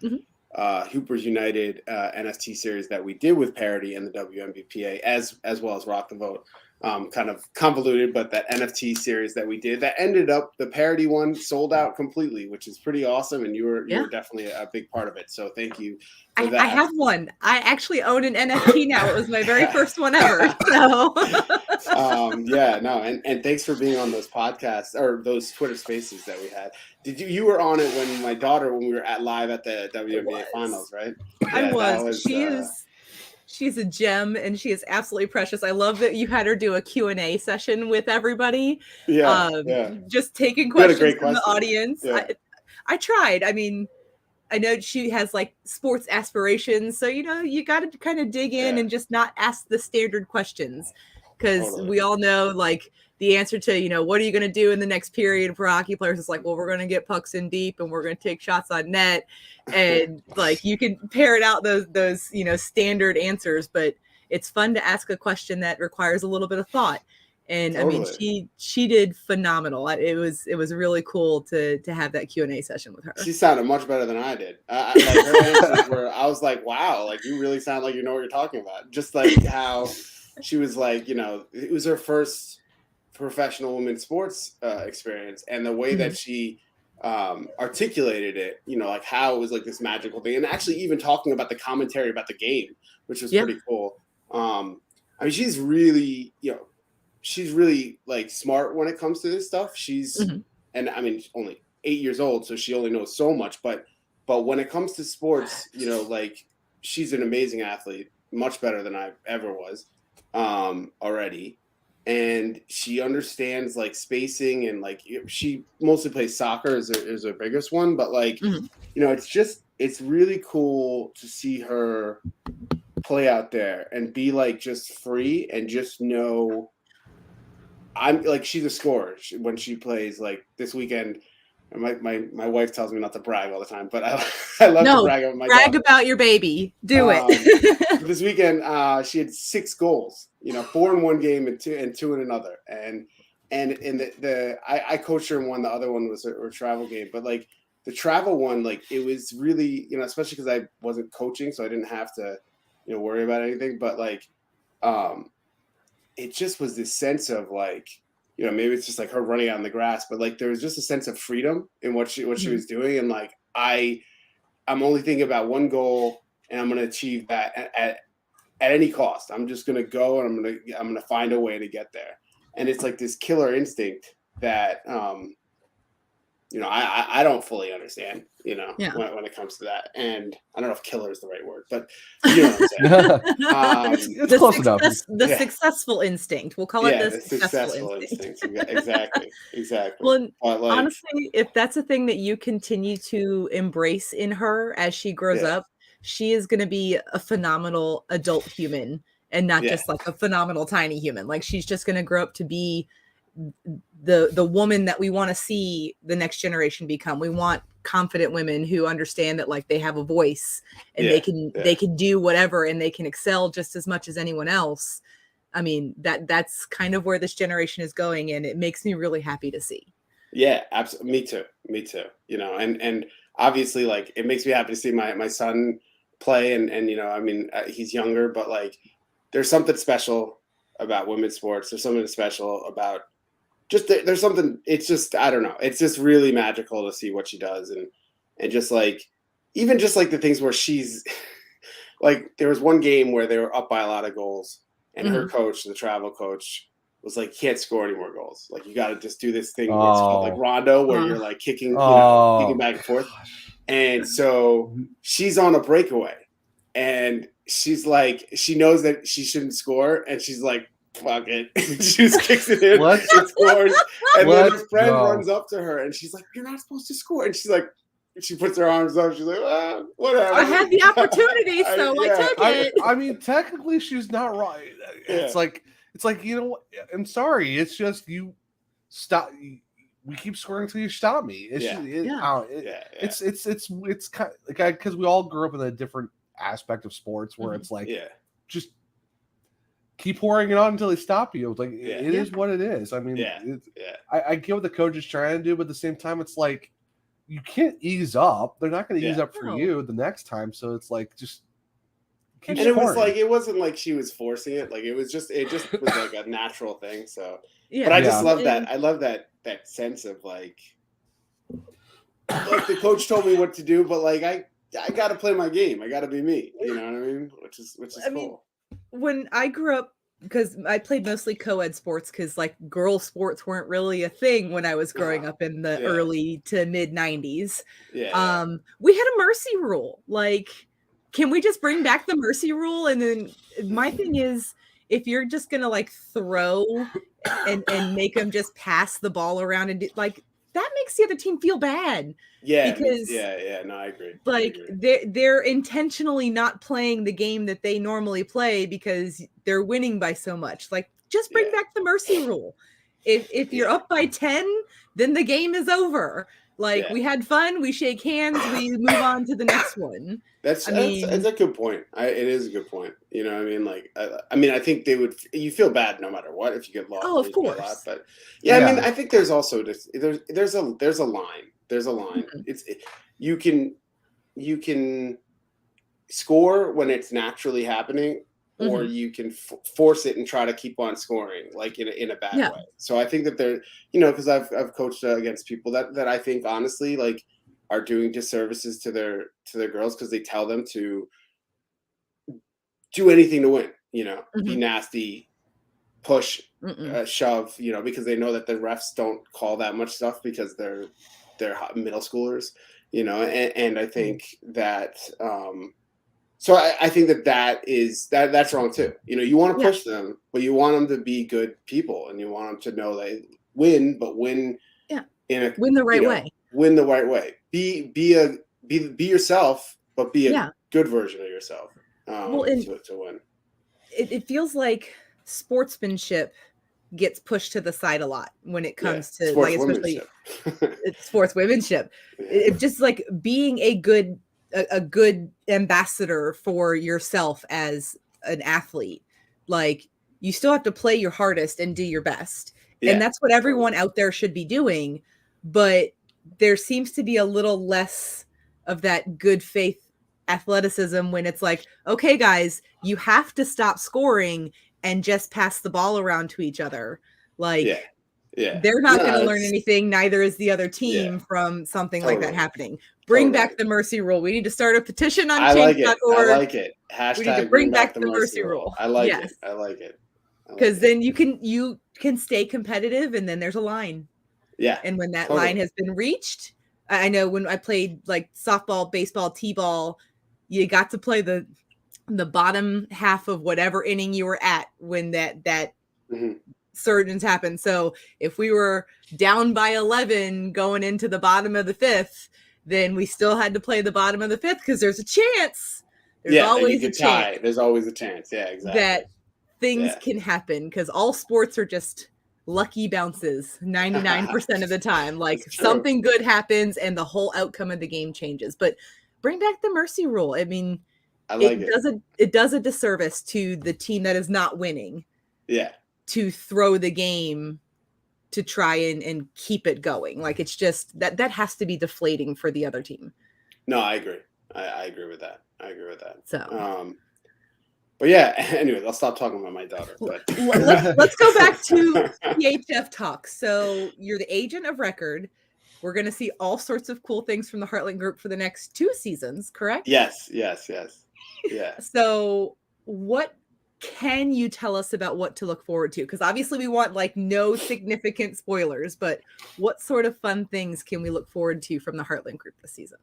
Hoopers United NST series that we did with Parody and the WNBPA, as well as Rock the Vote. Kind of convoluted, but that NFT series that we did, that ended up, the Parody one sold out completely, which is pretty awesome, and you were definitely a big part of it. So thank you for that. I have one. I actually own an NFT now. It was my very first one ever. So and thanks for being on those podcasts or those Twitter Spaces that we had. Did you were on it when my daughter, when we were live at the WNBA finals, right? I was. She's a gem, and she is absolutely precious. I love that you had her do a Q&A session with everybody. Just taking questions from the audience. Yeah. I tried. I mean, I know she has like sports aspirations, so you got to kind of dig in and just not ask the standard questions, because we all know like the answer to, what are you going to do in the next period for hockey players? It's like, well, we're going to get pucks in deep and we're going to take shots on net. And like, you can parrot out those, standard answers, but it's fun to ask a question that requires a little bit of thought. And I mean, she did phenomenal. It was really cool to have that Q&A session with her. She sounded much better than I did. Like her answers were, I was like, wow, like you really sound like you know what you're talking about. Just like how she was like, it was her first professional women's sports experience, and the way that she articulated it, like how it was like this magical thing, and actually even talking about the commentary about the game, which was pretty cool. I mean, she's really like smart when it comes to this stuff. She's and I mean, she's only 8 years old, so she only knows so much, but when it comes to sports, like she's an amazing athlete, much better than I ever was already. And she understands like spacing, and like she mostly plays soccer is her biggest one. But like, it's really cool to see her play out there and be like just free and just know. I'm like, she's a scorer when she plays. Like this weekend, my wife tells me not to brag all the time, but I love to brag about my daughter. About your baby. Do it. This weekend, she had 6 goals. 4 in one game and 2 in another. And in I coached her in one. The other one was a travel game. But like the travel one, like it was really, especially because I wasn't coaching, so I didn't have to, worry about anything. But like, it just was this sense of like, maybe it's just like her running out in the grass, but like there was just a sense of freedom in what she was doing. And like I'm only thinking about one goal, and I'm going to achieve that at any cost. I'm just going to go, and I'm going to find a way to get there. And it's like this killer instinct that I don't fully understand, when it comes to that. And I don't know if killer is the right word, but you know what I'm saying. It's close enough. The successful instinct. We'll call it the successful instinct. Exactly. Well, honestly, if that's a thing that you continue to embrace in her as she grows up, she is going to be a phenomenal adult human, and not just like a phenomenal tiny human. Like she's just going to grow up to be the woman that we want to see the next generation become. We want confident women who understand that like they have a voice, and they can do whatever, and they can excel just as much as anyone else. I mean, that's kind of where this generation is going, and it makes me really happy to see. Yeah, absolutely. Me too. And obviously like it makes me happy to see my son play, and I mean, he's younger, but like there's something special about women's sports. There's something special about there's something, it's just, I don't know. It's just really magical to see what she does. And just like, even just like the things where she's like, there was one game where they were up by a lot of goals, and her coach, the travel coach, was like, you can't score any more goals. Like, you got to just do this thing. It's called like Rondo, where you're like kicking, kicking back and forth. And so she's on a breakaway, and she's like, she knows that she shouldn't score. And she's like, fuck it. She just kicks it in and scores. And then her friend runs up to her, and she's like, you're not supposed to score. And she's like, she puts her arms up. She's like, whatever. I had the opportunity, so I took it. I mean, technically, she's not right. It's like, I'm sorry. It's just you stop. We keep scoring until you stop me. It's kind of like, because we all grew up in a different aspect of sports where it's like just keep pouring it on until they stop you. Like it Yeah. is what it is. I mean, Yeah. I get what the coach is trying to do, but at the same time, it's like you can't ease up. They're not going to ease up for No. you the next time. So it's like just keep And it was scoring. like it wasn't like she was forcing it. Like it just was like a natural thing. So, Yeah. but I just Yeah. love that. I love that sense of like the coach told me what to do, but like I got to play my game. I got to be me. You know what I mean? Which is I cool. mean, when I grew up, because I played mostly co-ed sports, because like girl sports weren't really a thing when I was growing up in the early to mid 90s. Yeah. We had a mercy rule. Like, can we just bring back the mercy rule? And then my thing is, if you're just gonna like throw and make them just pass the ball around and do, like, that makes the other team feel bad. Yeah. Because No, I agree. like they're intentionally not playing the game that they normally play because they're winning by so much. Like, just bring back the mercy rule. If you're up by 10, then the game is over. Like, we had fun, we shake hands, we move on to the next one. That's a good point. It is a good point. You know what I mean? Like, I mean, I think you feel bad no matter what if you get lost. Oh, of course. But I mean, I think there's also there's a line. There's a line. You can score when it's naturally happening, or you can force it and try to keep on scoring, like in a bad way. So I think that they're, because I've coached against people that I think honestly like are doing disservices to their girls because they tell them to do anything to win. Be nasty, push, shove. Because they know that the refs don't call that much stuff because they're middle schoolers. And I think that. So I think that's wrong too. You want to push them, but you want them to be good people, and you want them to know they win, but win win the right way. Win the right way. Be yourself, but be a good version of yourself. To win. It feels like sportsmanship gets pushed to the side a lot when it comes to like, especially sportswomanship. It's just like being a good ambassador for yourself as an athlete. Like, you still have to play your hardest and do your best. And that's what everyone out there should be doing. But there seems to be a little less of that good faith athleticism when it's like, okay, guys, you have to stop scoring and just pass the ball around to each other. Like, they're not going to learn anything. Neither is the other team from something like that happening. Bring back the mercy rule. We need to start a petition on change.org. I like it. Hashtag we need to bring back the mercy rule. I like it. I like it. Because then you can stay competitive, and then there's a line. Yeah. And when that line has been reached, I know when I played like softball, baseball, t-ball, you got to play the bottom half of whatever inning you were at when that surgeons happened. So if we were down by 11 going into the bottom of the fifth, then we still had to play the bottom of the fifth because there's a chance. There's always a chance. There's always a chance. Yeah, exactly. That things can happen because all sports are just lucky bounces 99% of the time. Like, something good happens and the whole outcome of the game changes. But bring back the mercy rule. I mean, it does a disservice to the team that is not winning. Yeah. To throw the game to try and keep it going. Like, it's just that has to be deflating for the other team. No, I agree. I agree with that. So, but yeah, anyway, I'll stop talking about my daughter. But let's go back to PHF talk. So you're the agent of record. We're going to see all sorts of cool things from the Heartlent group for the next 2 seasons, correct? Yes. Yeah. So what can you tell us about what to look forward to? Because obviously we want like no significant spoilers, but what sort of fun things can we look forward to from the Heartlent group this season?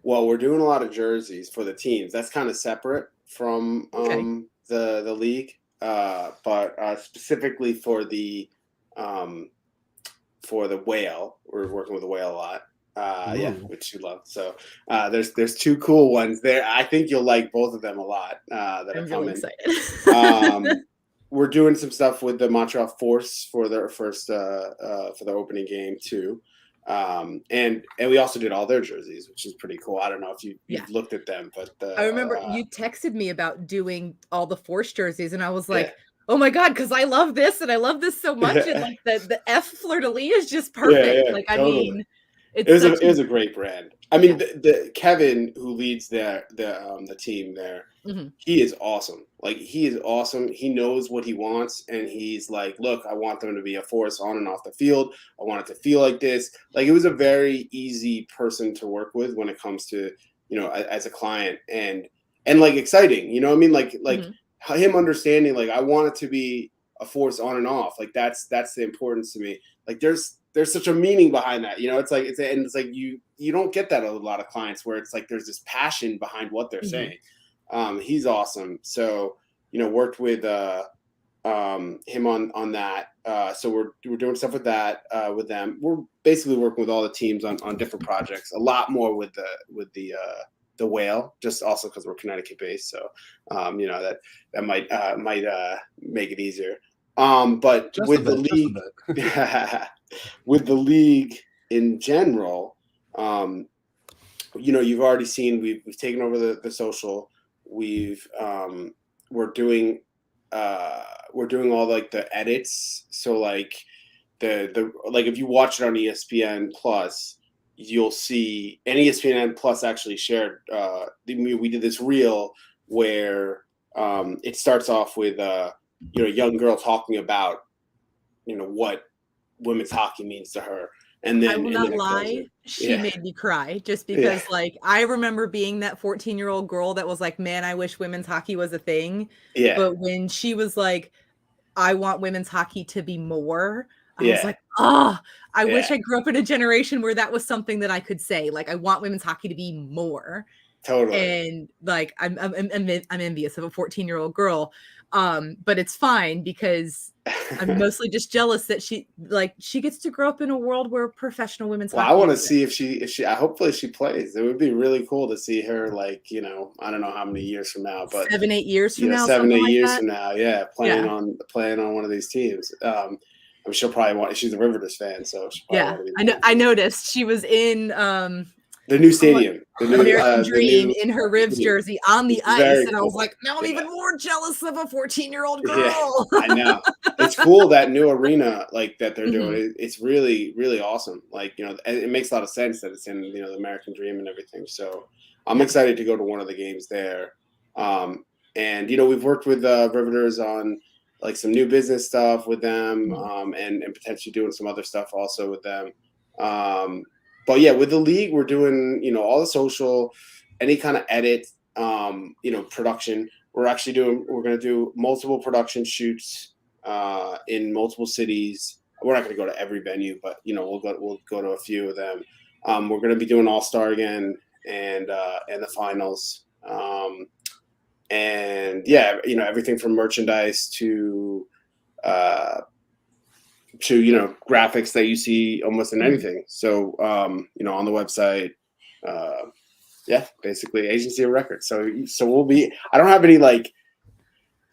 Well, we're doing a lot of jerseys for the teams. That's kind of separate from the league, but specifically for the whale, we're working with the whale a lot. Which you love. So there's 2 cool ones there. I think you'll like both of them a lot. That I'm are coming. Really excited. We're doing some stuff with the Montreal Force for their first for the opening game too. And we also did all their jerseys, which is pretty cool. I don't know if you've looked at them, but I remember you texted me about doing all the Force jerseys, and I was like, yeah. oh my God, because I love this and I love this so much. And like the F fleur-de-lis is just perfect. Yeah, like, totally. I mean, it was a great brand. I mean, the Kevin, who leads the team there, he is awesome. Like, he is awesome. He knows what he wants, and he's like, look, I want them to be a force on and off the field. I want it to feel like this. Like, it was a very easy person to work with when it comes to, you know, as a client, and like exciting. You know what I mean? Like him understanding, like, I want it to be a force on and off. Like, that's the importance to me. Like, there's such a meaning behind that, you know. It's like you don't get that a lot of clients where it's like there's this passion behind what they're saying. He's awesome. So, you know, worked with him on that. So we're doing stuff with that with them. We're basically working with all the teams on different projects. A lot more with the Whale, just also because we're Connecticut based. So you know, that might make it easier. But Just with a the bit, league, with the league in general, you know, you've already seen we've taken over the social. We're doing all like the edits. So like the like if you watch it on ESPN Plus, you'll see, and ESPN Plus actually shared. We did this reel where it starts off with you know, a young girl talking about, you know, what women's hockey means to her. And then I will not lie, she made me cry just because like I remember being that 14-year-old girl that was like, man, I wish women's hockey was a thing. But when she was like, I want women's hockey to be more, I was like, oh, I wish I grew up in a generation where that was something that I could say. Like, I want women's hockey to be more. Totally. And like, I'm envious of a 14-year-old girl. But it's fine because I'm mostly just jealous that she gets to grow up in a world where professional women's hockey. I want to see if she hopefully she plays. It would be really cool to see her, like, you know, I don't know how many years from now, but 7-8 years from now, 7-8 years from now, playing on one of these teams. I mean, she'll probably want. She's a Riverdale fan, so I noticed she was in the new stadium, the new American Dream in her Rivs jersey on the ice, and I was like, now I'm even more jealous of a 14-year-old girl. Yeah, I know. It's cool, that new arena like that they're doing. It's really, really awesome. Like, you know, it makes a lot of sense that it's in, you know, the American Dream and everything. So I'm excited to go to one of the games there. And you know, we've worked with Riveters on like some new business stuff with them, and potentially doing some other stuff also with them. But yeah, with the league, we're doing, you know, all the social, any kind of edit, you know, production. We're going to do multiple production shoots in multiple cities. We're not going to go to every venue, but, you know, we'll go to a few of them. We're going to be doing All-Star again and the finals. And yeah, you know, everything from merchandise to you know, graphics that you see almost in anything. So, you know, on the website, basically agency of record. So we'll be, I don't have any, like,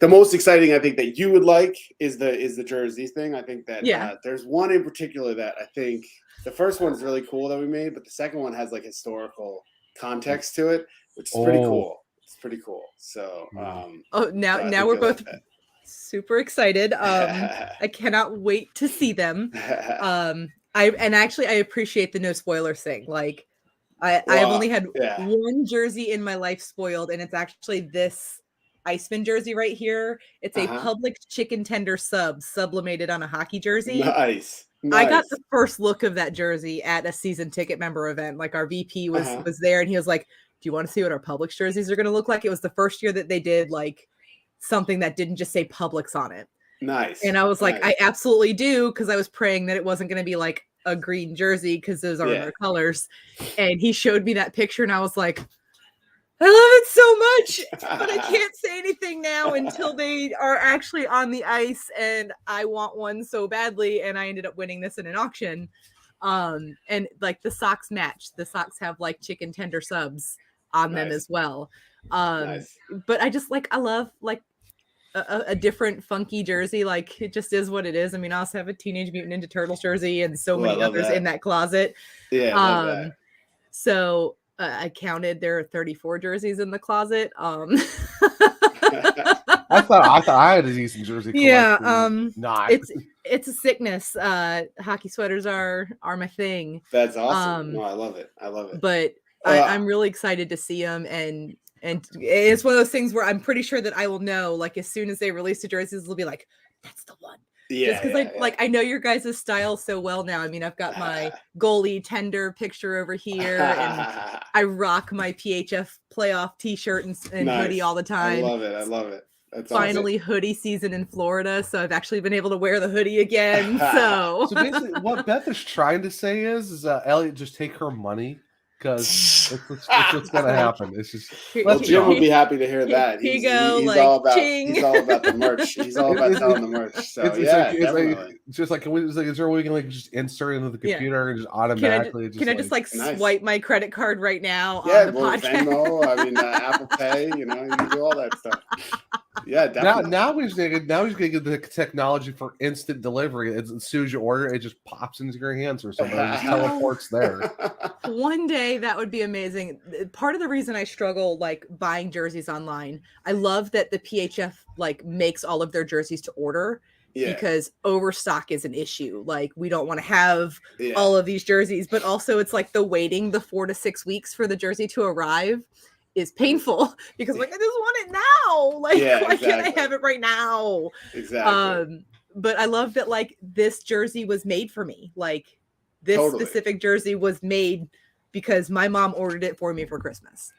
the most exciting, I think, that you would like is the jerseys thing. I think that there's one in particular that I think the first one is really cool that we made, but the second one has like historical context to it, which is pretty cool. It's pretty cool. So, now we're both super excited. I cannot wait to see them. I appreciate the no spoilers thing. Like, I've only had one jersey in my life spoiled, and it's actually this Iceman jersey right here. It's a Publix chicken tender sublimated on a hockey jersey. Nice. I got the first look of that jersey at a season ticket member event. Like, our VP was there, and he was like, do you want to see what our Publix jerseys are going to look like? It was the first year that they did like something that didn't just say Publix on it. Nice. And I was like, I absolutely do, because I was praying that it wasn't going to be like a green jersey because those are their colors. And he showed me that picture, and I was like, I love it so much, but I can't say anything now until they are actually on the ice, and I want one so badly, and I ended up winning this in an auction. And like the socks match. The socks have like chicken tender subs on them as well. But I just like, I love like a different funky jersey. Like it just is what it is. I mean, I also have a Teenage Mutant Ninja Turtle jersey and so many others in that closet. Yeah, I love that. So I counted there are 34 jerseys in the closet. I thought I had a decent jersey collection. Yeah, Not. It's a sickness. Hockey sweaters are my thing. That's awesome. No, I love it. But I'm really excited to see them, and it's one of those things where I'm pretty sure that I will know, like as soon as they release the jerseys, they'll be like, that's the one. Yeah, because like I know your guys' style so well now. I mean, I've got my goalie tender picture over here, and I rock my PHF playoff T-shirt and hoodie all the time. I love it. That's finally awesome. Hoodie season in Florida, so I've actually been able to wear the hoodie again. So basically, what Beth is trying to say is Elliot, just take her money. Because it's what's gonna happen. It's just Jim would be happy to hear that. He's all about the merch. He's all about selling the merch. So it's just like, is there a way we can like just insert it into the computer and just automatically? Can I just nice. swipe my credit card right now? Yeah, on the podcast? Venmo. I mean, Apple Pay. You know, you can do all that stuff. Yeah, definitely. Now he's gonna get the technology for instant delivery. As soon as you order, it just pops into your hands or something. It just teleports there. One day that would be amazing. Part of the reason I struggle like buying jerseys online, I love that the PHF like makes all of their jerseys to order. Yeah. Because overstock is an issue. Like we don't want to have all of these jerseys, but also it's like the waiting the 4 to 6 weeks for the jersey to arrive is painful because like I just want it now. Like why can't I have it right now? Exactly. But I love that like this jersey was made for me. Like this specific jersey was made because my mom ordered it for me for Christmas.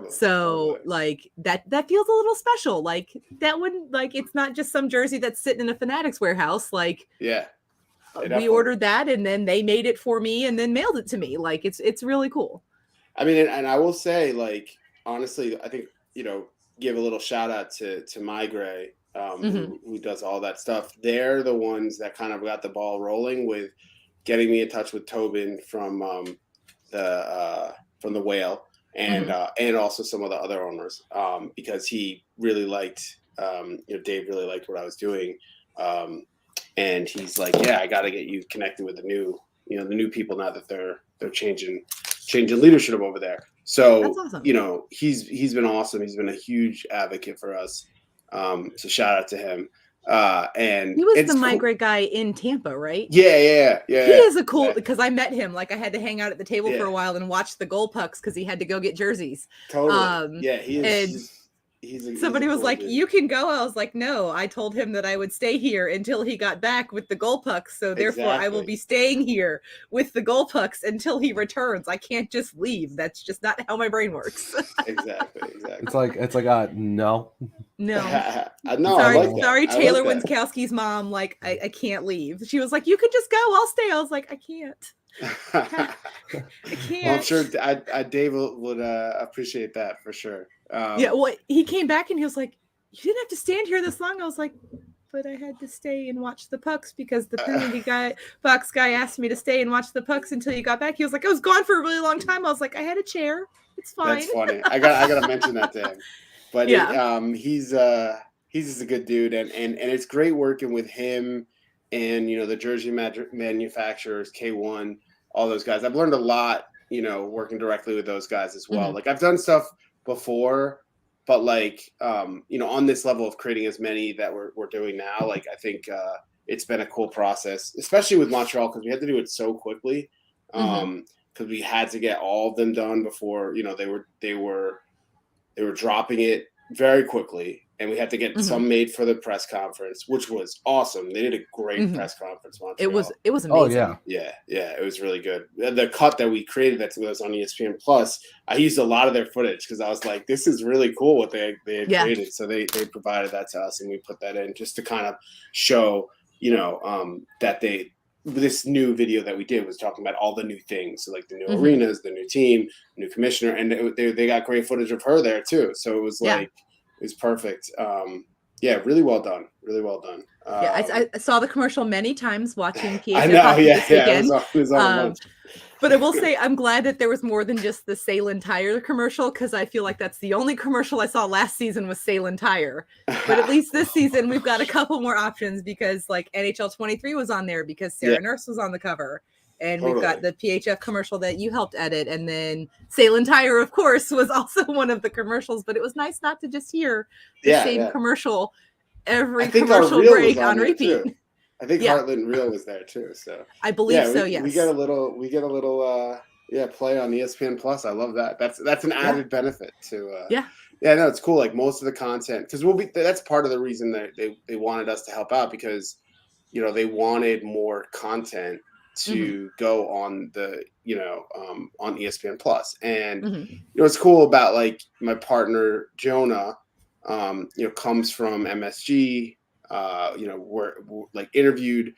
So like that feels a little special. Like that wouldn't like it's not just some jersey that's sitting in a Fanatics warehouse. Like we ordered that and then they made it for me and then mailed it to me. Like it's really cool. I mean, and I will say, like, honestly, I think, you know, give a little shout out to My Gray, who does all that stuff. They're the ones that kind of got the ball rolling with getting me in touch with Tobin from the Whale and also some of the other owners because he really liked, Dave really liked what I was doing. And he's like, yeah, I got to get you connected with the new people now that they're changing leadership over there. So, that's awesome. You know, he's been awesome. He's been a huge advocate for us. So shout out to him. And he was the migrate guy in Tampa, right? Yeah. He is a cool because I met him. Like I had to hang out at the table for a while and watch the goal pucks because he had to go get jerseys. Totally. He is. Somebody was like, "You can go." I was like, "No." I told him that I would stay here until he got back with the goal pucks. So therefore, I will be staying here with the goal pucks until he returns. I can't just leave. That's just not how my brain works. Exactly. It's like no. No. Sorry, Taylor Winskowski's mom. Like, I can't leave. She was like, "You could just go. I'll stay." I was like, "I can't." I can't. Well, I'm sure Dave would appreciate that for sure. Well, he came back and he was like, "You didn't have to stand here this long." I was like, "But I had to stay and watch the pucks because the penalty box guy asked me to stay and watch the pucks until you got back." He was like, "I was gone for a really long time." I was like, "I had a chair. It's fine." That's funny. I gotta mention that to him. But he's just a good dude, and it's great working with him and the jersey manufacturers, K1, all those guys. I've learned a lot, working directly with those guys as well. Like I've done stuff before, but like on this level of creating as many that we're doing now, like I think it's been a cool process, especially with Montreal because we had to do it so quickly because we had to get all of them done before they were dropping it very quickly, and we had to get some made for the press conference, which was awesome. They did a great press conference. Montreal. It was amazing. Oh yeah, it was really good. The cut that we created that was on ESPN Plus, I used a lot of their footage because I was like, this is really cool what they had created. So they provided that to us, and we put that in just to kind of show that this new video that we did was talking about all the new things, so like the new arenas, the new team, new commissioner, and they got great footage of her there too. So it was like it was perfect. Really well done. I saw the commercial many times watching PHF I know, this weekend. It was on a bunch. But I will say I'm glad that there was more than just the Salem Tire commercial, because I feel like that's the only commercial I saw last season was Salem Tire. But at least this season we've got a couple more options, because like NHL 23 was on there because Sarah Nurse was on the cover. And we've got the PHF commercial that you helped edit. And then Salem Tire, of course, was also one of the commercials. But it was nice not to just hear the same commercial every commercial break on repeat. Too. I think Heartlent Reel was there too. So I believe so. Yes, we get a little play on ESPN Plus. I love that. That's an added benefit to. No, it's cool. Like most of the content, because that's part of the reason that they wanted us to help out, because they wanted more content to go on the on ESPN Plus. And what's cool about like my partner Jonah comes from MSG, we're like interviewed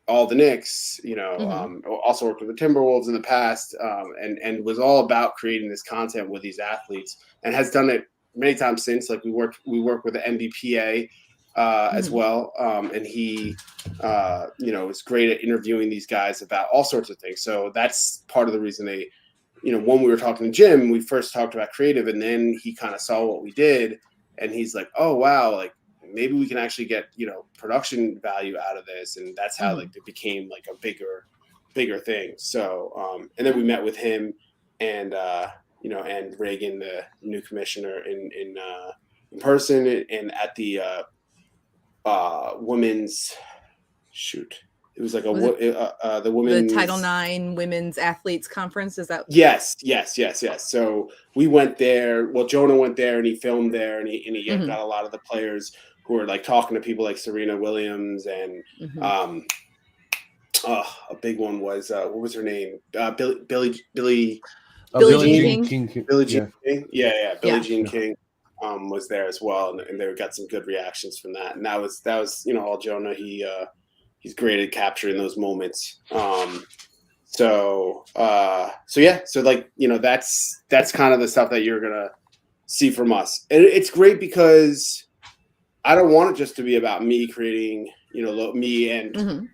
all the Knicks, also worked with the Timberwolves in the past, and was all about creating this content with these athletes, and has done it many times since. Like we work with the NBPA as well. And he, is great at interviewing these guys about all sorts of things. So that's part of the reason they, when we were talking to Jim, we first talked about creative, and then he kind of saw what we did, and he's like, oh, wow, like maybe we can actually get, production value out of this. And that's how like it became like a bigger thing. So, and then we met with him and, and Reagan, the new commissioner in person, and at the, women's it was like the women's, the Title IX women's athletes conference. Is that? Yes. So we went there. Well, Jonah went there and he filmed there, and he got a lot of the players who were like talking to people like Serena Williams, and a big one was what was her name? Billie Jean King. Billie Jean King. Yeah. Billie Jean King. Was there as well, and they got some good reactions from that. And that was all Jonah. He's great at capturing those moments. So like that's kind of the stuff that you're gonna see from us, and it's great because I don't want it just to be about me creating, me and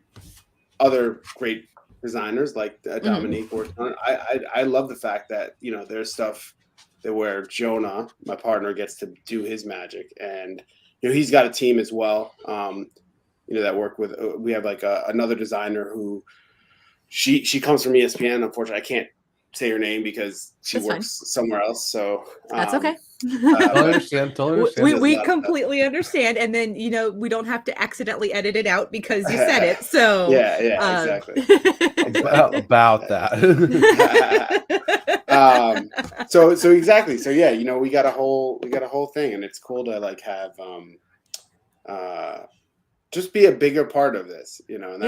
other great designers like Dominique worked on it. I love the fact that there's stuff where Jonah, my partner, gets to do his magic, and he's got a team as well. That work with. We have like another designer who she comes from ESPN. Unfortunately, I can't say her name because she works somewhere else. So that's okay. Totally understand. We completely understand, and then we don't have to accidentally edit it out because you said it. So exactly. about that. So exactly. So we got a whole thing, and it's cool to like have just be a bigger part of this, and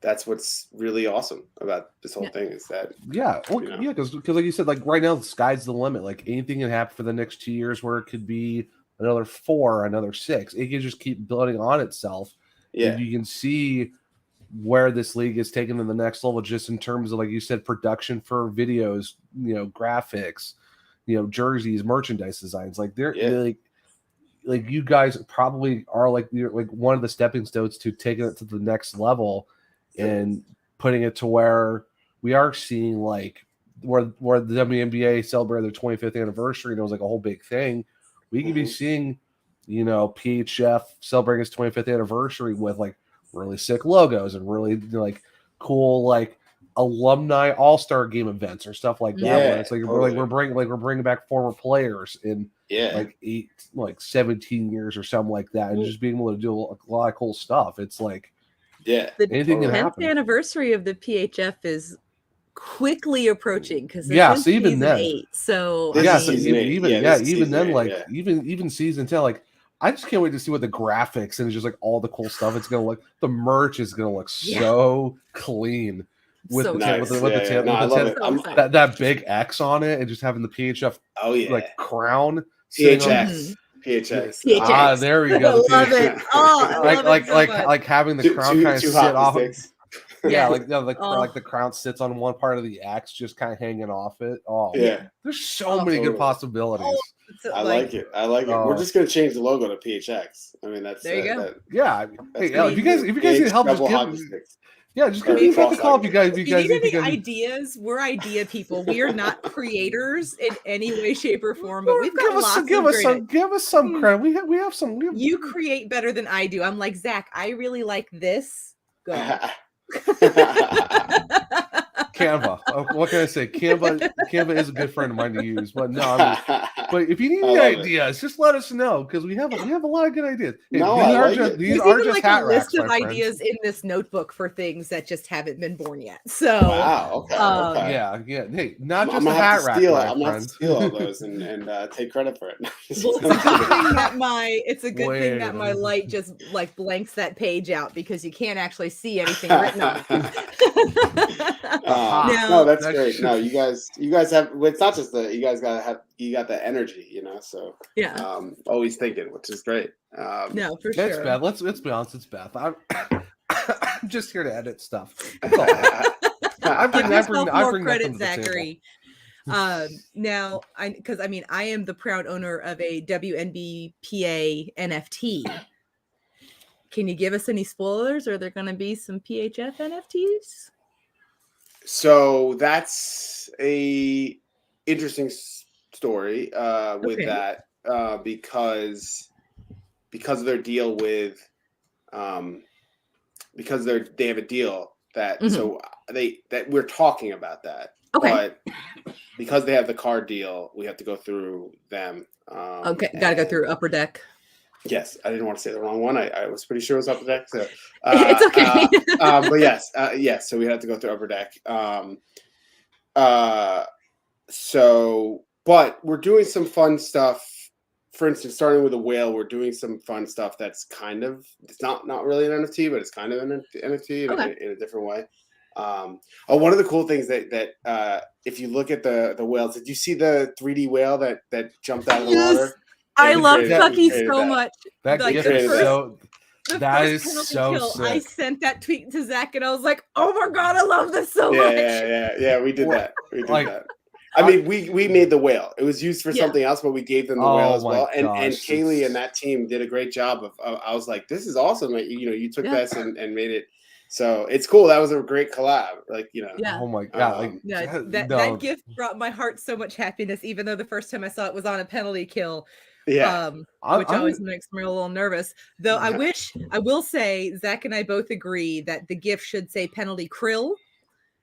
that's what's really awesome about this whole thing is that because like you said, like right now the sky's the limit. Like anything can happen for the next 2 years, where it could be another 4, another 6. It can just keep building on itself. And you can see where this league is taken to the next level, just in terms of, like you said, production for videos, graphics, jerseys, merchandise designs. Like they're like you guys probably are like one of the stepping stones to taking it to the next level and putting it to where we are seeing like where the WNBA celebrated their 25th anniversary, and it was like a whole big thing. We could be seeing, PHF celebrating its 25th anniversary with like really sick logos and really like cool like alumni all-star game events or stuff like that. Where it's like we're bringing back former players in like 17 years or something like that, and just being able to do a lot of cool stuff. It's like the anything can 10th happen. Anniversary of the PHF is quickly approaching because so even then 8, so even then like even season 10, like I just can't wait to see what the graphics and just like all the cool stuff it's gonna look. The merch is gonna look so clean with that big X on it, and just having the PHF like crown. PHX. PHX. There we go. I love it. Like having the crown kind of sit off. Like the crown sits on one part of the X, just kind of hanging off it. There's so many good possibilities. I like it. We're just gonna change the logo to PHX. I mean, that's there you go. If you guys need help, Yeah, just give me a call if you guys. If you need any ideas, we're idea people. We are not creators in any way, shape, or form. But we've got lots of give us some credit. We have some. You create better than I do. I'm like, Zach, I really like this. Go. Canva. What can I say? Canva is a good friend of mine to use. But no, but if you need any ideas, just let us know because we have a lot of good ideas. Hey, these are just hat racks, list of ideas in this notebook for things that just haven't been born yet. So wow, okay. Yeah. Hey, not just a hat rack. I'm gonna steal all those and take credit for it. Well, it's a good thing that my light just like blanks that page out because you can't actually see anything written on it. No, that's great. No, you guys have. It's not just you guys you got the energy, So yeah, always thinking, which is great. No, for sure. It's Beth. Let's be honest. It's Beth. I'm just here to edit stuff. That's all. I bring credit, Zachary. Now, I am the proud owner of a WNBPA NFT. Can you give us any spoilers? Are there going to be some PHF NFTs? So that's a interesting story with that because of their deal with because they have a deal that so that we're talking about that. Okay. But because they have the card deal, we have to go through them. Okay, got to go through Upper Deck. Yes, I didn't want to say the wrong one. I was pretty sure it was Upper Deck. So it's okay. But yes. So we had to go through Upper Deck. But we're doing some fun stuff. For instance, starting with a whale, we're doing some fun stuff that's kind of it's not really an NFT, but it's kind of an NFT in a different way. One of the cool things that if you look at the whales, did you see the 3D whale that jumped out of the water? I love Tucky so much. That is so sick. I sent that tweet to Zach and I was like, "Oh my god, I love this so much." Yeah. We did that. That. I mean, we made the whale. It was used for something else, but we gave them the whale as well. And Kaylee and that team did a great job of. I was like, "This is awesome!" That you took this and made it. So it's cool. That was a great collab. Oh my god! That gift brought my heart so much happiness. Even though the first time I saw it was on a penalty kill. Yeah, which always makes me a little nervous. Though I will say, Zach and I both agree that the gift should say penalty krill.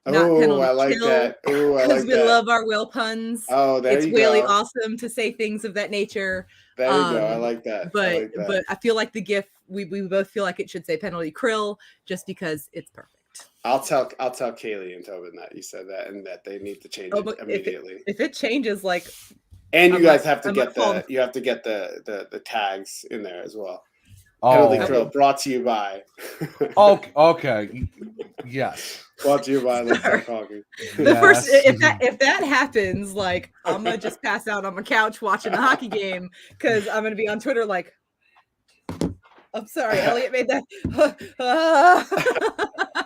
Not penalty I like kill, that. Because we love our whale puns. Oh, there it's you really go. awesome to say things of that nature. There you go. I like that. But I feel like the gift we both feel like it should say penalty krill just because it's perfect. I'll tell Kaylee and Tobin that you said that and that they need to change it immediately. If it changes, and you guys have to get the tags in there as well. Penalty krill brought to you by. Okay. Yes. Brought to you by Let's Talk Hockey. First, if that happens, I'm gonna just pass out on my couch watching a hockey game because I'm gonna be on Twitter I'm sorry, Elliot made that.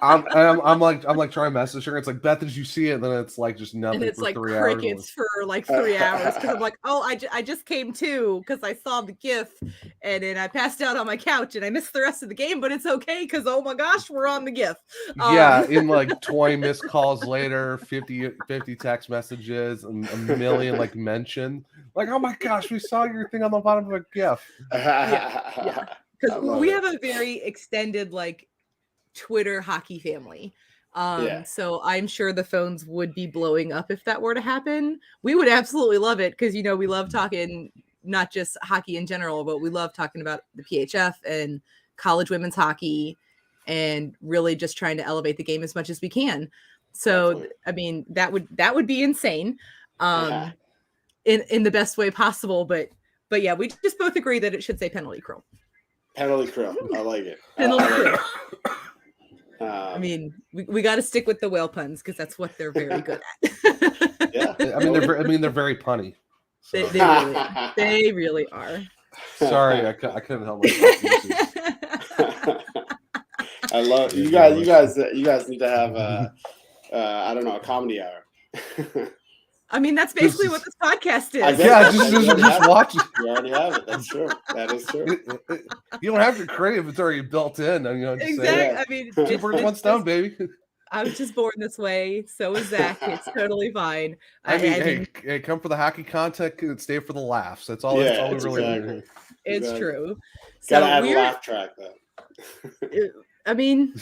I'm like trying to message her. It's like, Beth, did you see it? And then it's just nothing. And it's for 3 crickets hours. for 3 hours because I'm like, oh, I just came to because I saw the GIF and then I passed out on my couch and I missed the rest of the game, but it's okay because oh my gosh, we're on the GIF. In 20 missed calls later, 50 text messages, and a million mention. Oh my gosh, we saw your thing on the bottom of a GIF. Yeah. Because we have a very extended Twitter hockey family. So I'm sure the phones would be blowing up if that were to happen. We would absolutely love it because we love talking not just hockey in general, but we love talking about the PHF and college women's hockey and really just trying to elevate the game as much as we can. So definitely. I mean that would be insane in the best way possible. But yeah, we just both agree that it should say penalty krill. Penalty krill. I like it. Penalty krill. We got to stick with the whale puns because that's what they're very good at. Yeah. They're very punny. So. They really are. Sorry, I couldn't help myself. I love you guys. You guys need to have a comedy hour. I mean, that's basically what this podcast is. Yeah, just watch it. You already have it. That's true. That is true. You don't have to create it; it's already built in. Just Exactly. say, I mean, two birds, one stone, baby. I was just born this way. So is Zach. It's totally fine. I mean, hey, come for the hockey content and stay for the laughs. That's all. That's all we really need. It's true. Gotta add a laugh track though. I mean,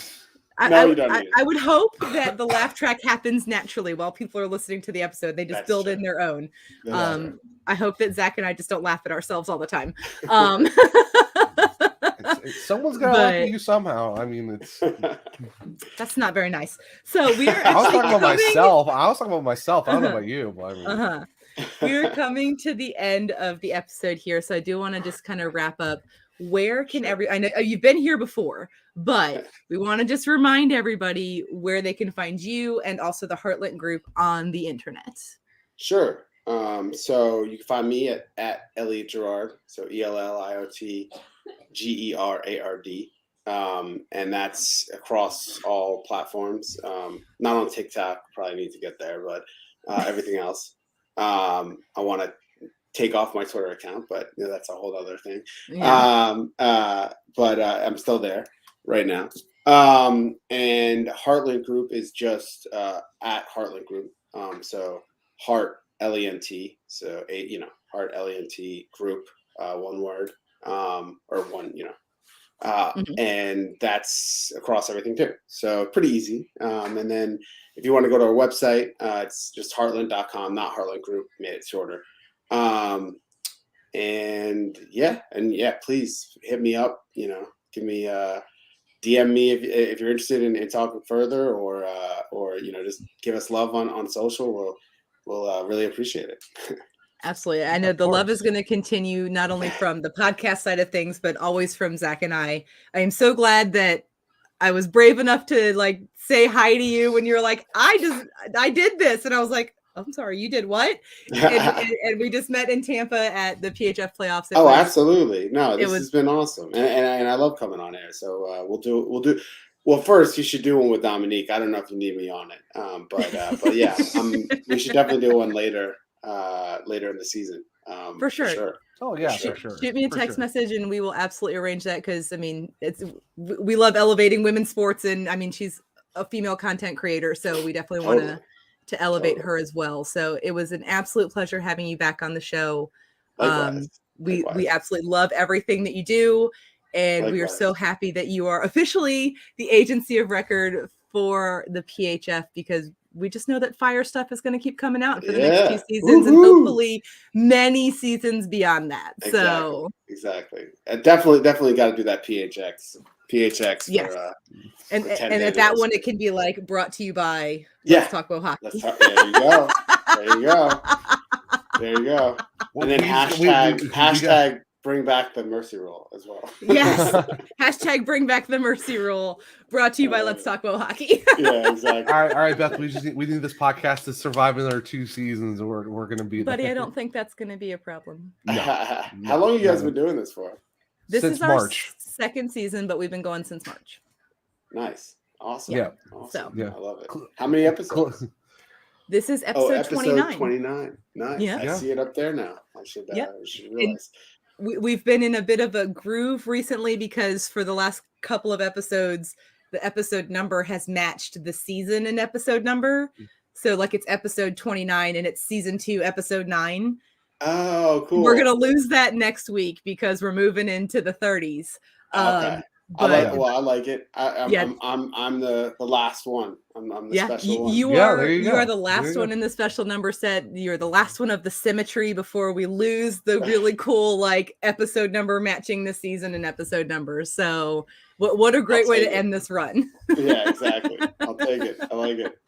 I would hope that the laugh track happens naturally while people are listening to the episode. They just build in their own. I hope that Zach and I just don't laugh at ourselves all the time. Someone's got to laugh at you somehow. I mean, that's not very nice. So we are. I was talking about myself. I don't know about you, but I mean. We're coming to the end of the episode here, so I do want to just kind of wrap up. Where can I know you've been here before, but we want to just remind everybody where they can find you and also the Heartlent group on the internet. Sure. So you can find me at Elliot Gerard. So ELLIOT GERARD. And that's across all platforms. Not on TikTok, probably need to get there, but everything else. I want to take off my Twitter account, but that's a whole other thing. Yeah. But I'm still there right now. And Heartlent Group is just at Heartlent Group. So Heart LENT. So Heart LENT Group, one word, or one, and that's across everything too. So pretty easy. And then if you want to go to our website, it's just heartland.com, not Heartlent Group, made it shorter. And please hit me up, give me DM me if you're interested in talking further, or just give us love on social. We'll really appreciate it. Absolutely. I know the love is going to continue, not only from the podcast side of things, but always from Zach and I. I am so glad that I was brave enough to say hi to you when you're like, I did this. And I was like, I'm sorry, you did what? And we just met in Tampa at the PHF playoffs. Absolutely. No, this has been awesome. And I love coming on air. So we'll do. Well, first you should do one with Dominique. I don't know if you need me on it. But yeah, we should definitely do one later in the season. For sure. Oh yeah, for sure. Shoot me a text message and we will absolutely arrange that, because we love elevating women's sports, and I mean she's a female content creator, so we definitely want to elevate her as well. So it was an absolute pleasure having you back on the show. We absolutely love everything that you do, and we are so happy that you are officially the agency of record for the PHF, because we just know that fire stuff is going to keep coming out for the next few seasons. And hopefully many seasons beyond that. Exactly. Definitely got to do that PHX. Yes. For, and at that one, it can be brought to you by Let's Talk About Hockey. There you go. And then hashtag bring back the mercy rule as well. Yes. Hashtag bring back the mercy rule, brought to you by Let's Talk About Hockey. Yeah, exactly. All right, Beth, we need this podcast to survive another 2 seasons, and we're going to be there. Buddy, I don't think that's going to be a problem. No. How long have you guys been doing this for? This since is our March. Second season, but we've been going since March. Nice. Awesome. Yeah. Awesome. So, I love it. How many episodes? This is episode 29. 29. Nice. Yeah. I see it up there now. I should realize. We've been in a bit of a groove recently, because for the last couple of episodes, the episode number has matched the season and episode number. So it's episode 29 and it's season 2, episode 9. Oh, cool. We're going to lose that next week because we're moving into the 30s. Okay. I like it. I'm the last one. I'm the special one. You are the last one in the special number set. You're the last one of the symmetry before we lose the really cool episode number matching the season and episode numbers. So what a great way to end this run. Yeah, exactly. I'll take it. I like it.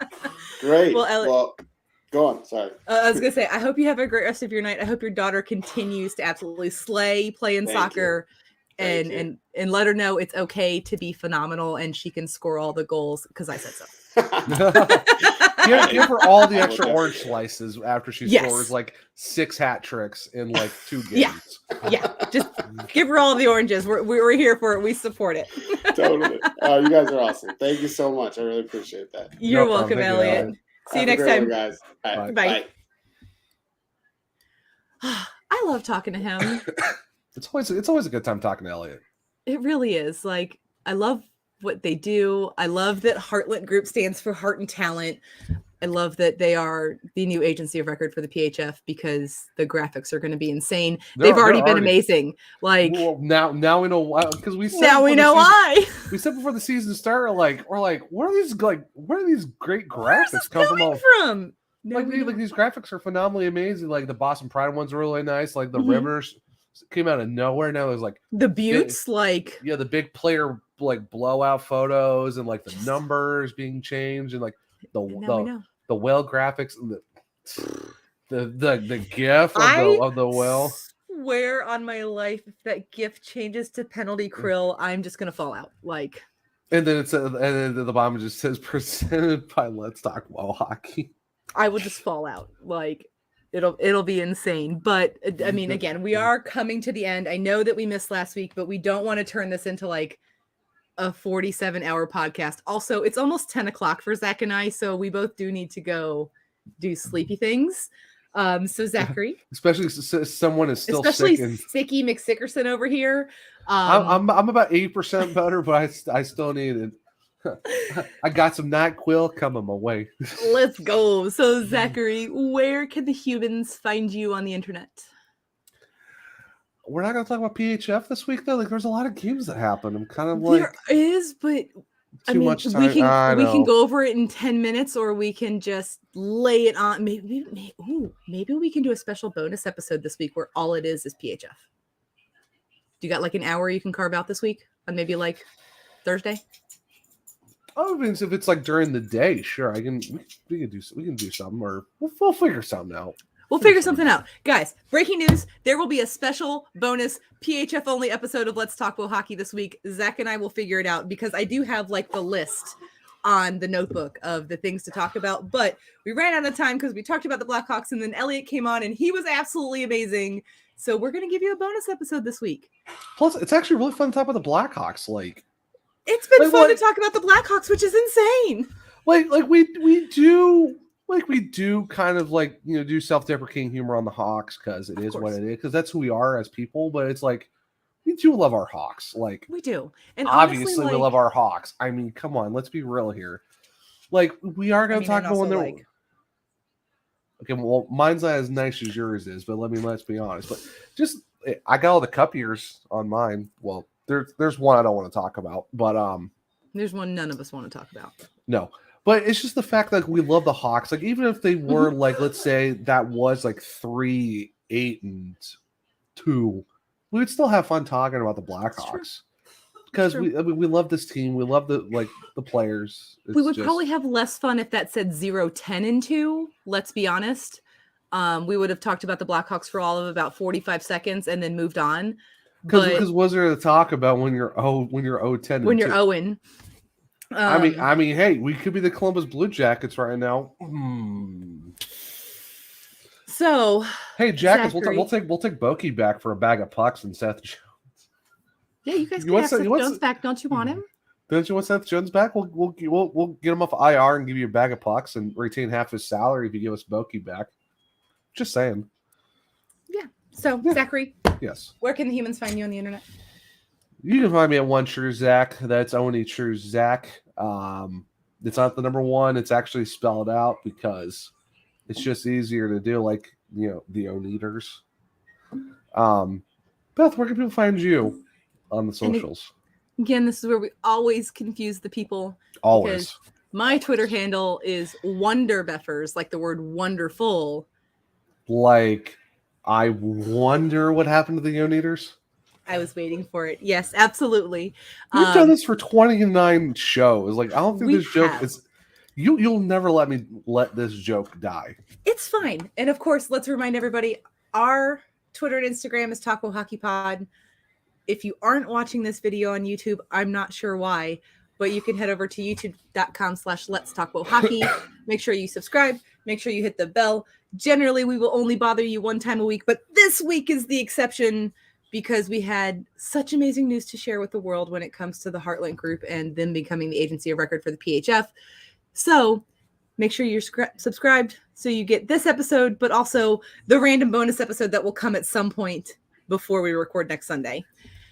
Great. Well, Elliot, go on. Sorry. I was gonna say, I hope you have a great rest of your night. I hope your daughter continues to absolutely slay playing soccer. And let her know it's okay to be phenomenal, and she can score all the goals because I said so. give her all the extra orange slices after she scores 6 hat tricks in 2 games. Yeah. Just give her all the oranges. We're here for it. We support it. Totally. Oh, you guys are awesome. Thank you so much. I really appreciate that. You're welcome, Elliot. See you next time, guys. Bye. I love talking to him. It's always a good time talking to Elliot. It really is. Like, I love what they do. I love that Heartlent Group stands for Heart and Talent. I love that they are the new agency of record for the PHF because the graphics are going to be insane. They've already been amazing. Like, well, now we know why, because we said now we know why. We said before the season started, we're like, where are these great graphics come from? These graphics are phenomenally amazing. Like the Boston Pride ones are really nice. Like the rivers came out of nowhere. Now there's like the buttes, the big player like blowout photos and like the numbers being changed and like the whale graphics and the gif of the whale. Swear on my life, if that gif changes to penalty krill, I'm just gonna fall out. Like, and then the bottom just says presented by Let's Talk Well Hockey. I will just fall out. Like, it'll be insane. But I mean, again, we are coming to the end. I know that we missed last week, but we don't want to turn this into like a 47-hour podcast. Also, it's almost 10 o'clock for Zach and I, so we both do need to go do sleepy things. So Zachary, especially someone is still especially sick and Sicky McSickerson over here. I'm about 80% better, but I still need it. I got some NyQuil coming my way. Let's go. So Zachary, where can the humans find you on the internet? We're not going to talk about PHF this week, though. Like, there's a lot of games that happen. I'm kind of like, there is, but much time. We can go over it in 10 minutes, or we can just lay it on. Maybe we can do a special bonus episode this week where all it is PHF. Do you got like an hour you can carve out this week on maybe like Thursday? Oh, I mean, if it's like during the day, sure. We can do something, or we'll figure something out. We'll figure something out. Guys, breaking news. There will be a special bonus PHF only episode of Let's Talk Well Hockey this week. Zach and I will figure it out because I do have like the list on the notebook of the things to talk about, but we ran out of time because we talked about the Blackhawks and then Elliot came on and he was absolutely amazing. So we're going to give you a bonus episode this week. Plus, it's actually really fun to talk about the Blackhawks. Like, it's been fun to talk about the Blackhawks, which is insane. Like we do kind of like, do self-deprecating humor on the Hawks because it is what it is, because that's who we are as people. But it's like, we do love our Hawks. Like, we do. And obviously we love our Hawks. I mean, come on, let's be real here. Like, we are going to talk about when they're okay, well, mine's not as nice as yours is, but let's be honest. But just, I got all the cup years on mine. Well, there's one I don't want to talk about, but there's one none of us want to talk about. No. But it's just the fact that we love the Hawks. Like, even if they were like, let's say that was like 3-8-2, we would still have fun talking about the Blackhawks because we love this team. We love the players. We would probably have less fun if that said 0-10-2. Let's be honest. We would have talked about the Blackhawks for all of about 45 seconds and then moved on. Because was there to talk about when you're 0-10 when you're Owen? I mean, hey, we could be the Columbus Blue Jackets right now. So, hey, Jackets, we'll take Bokey back for a bag of pucks and Seth Jones. Yeah, you guys can have Seth Jones back. Don't you want him? Don't you want Seth Jones back? We'll get him off IR and give you a bag of pucks and retain half his salary if you give us Bokey back. Just saying. Yeah. So, Zachary. Yes. Where can the humans find you on the internet? You can find me at One True Zach. That's only True Zach. It's not the number one. It's actually spelled out because it's just easier to do, like, the O-Leaders. Beth, where can people find you on the socials? Again, this is where we always confuse the people. Always. My Twitter handle is Wonderbeffers, like the word wonderful. Like, I wonder what happened to the O-Leaders. I was waiting for it. Yes, absolutely. We've done this for 29 shows. Like, I don't think this joke is. You'll never let me let this joke die. It's fine. And of course, let's remind everybody, our Twitter and Instagram is Talk Well Hockey Pod. If you aren't watching this video on YouTube, I'm not sure why, but you can head over to youtube.com/Let's Talk Well Hockey. Make sure you subscribe. Make sure you hit the bell. Generally, we will only bother you one time a week, but this week is the exception, because we had such amazing news to share with the world when it comes to the Heartlent Group and them becoming the agency of record for the PHF. So make sure you're subscribed, So you get this episode, but also the random bonus episode that will come at some point before we record next Sunday.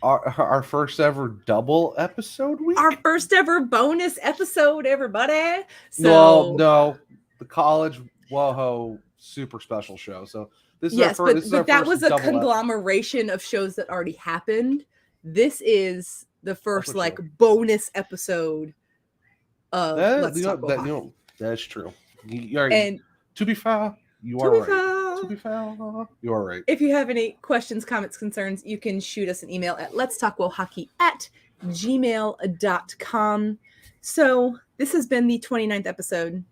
Our first ever double episode week? Our first ever bonus episode, everybody. So No. The college WoHo super special show. So this is yes, our first, but that was a conglomeration of shows that already happened. This is the first bonus episode of Let's Talk Hockey. That's true. And to be fair, you are right. To be fair, you are right. If you have any questions, comments, concerns, you can shoot us an email at letstalkwohockey@gmail.com. So this has been the 29th episode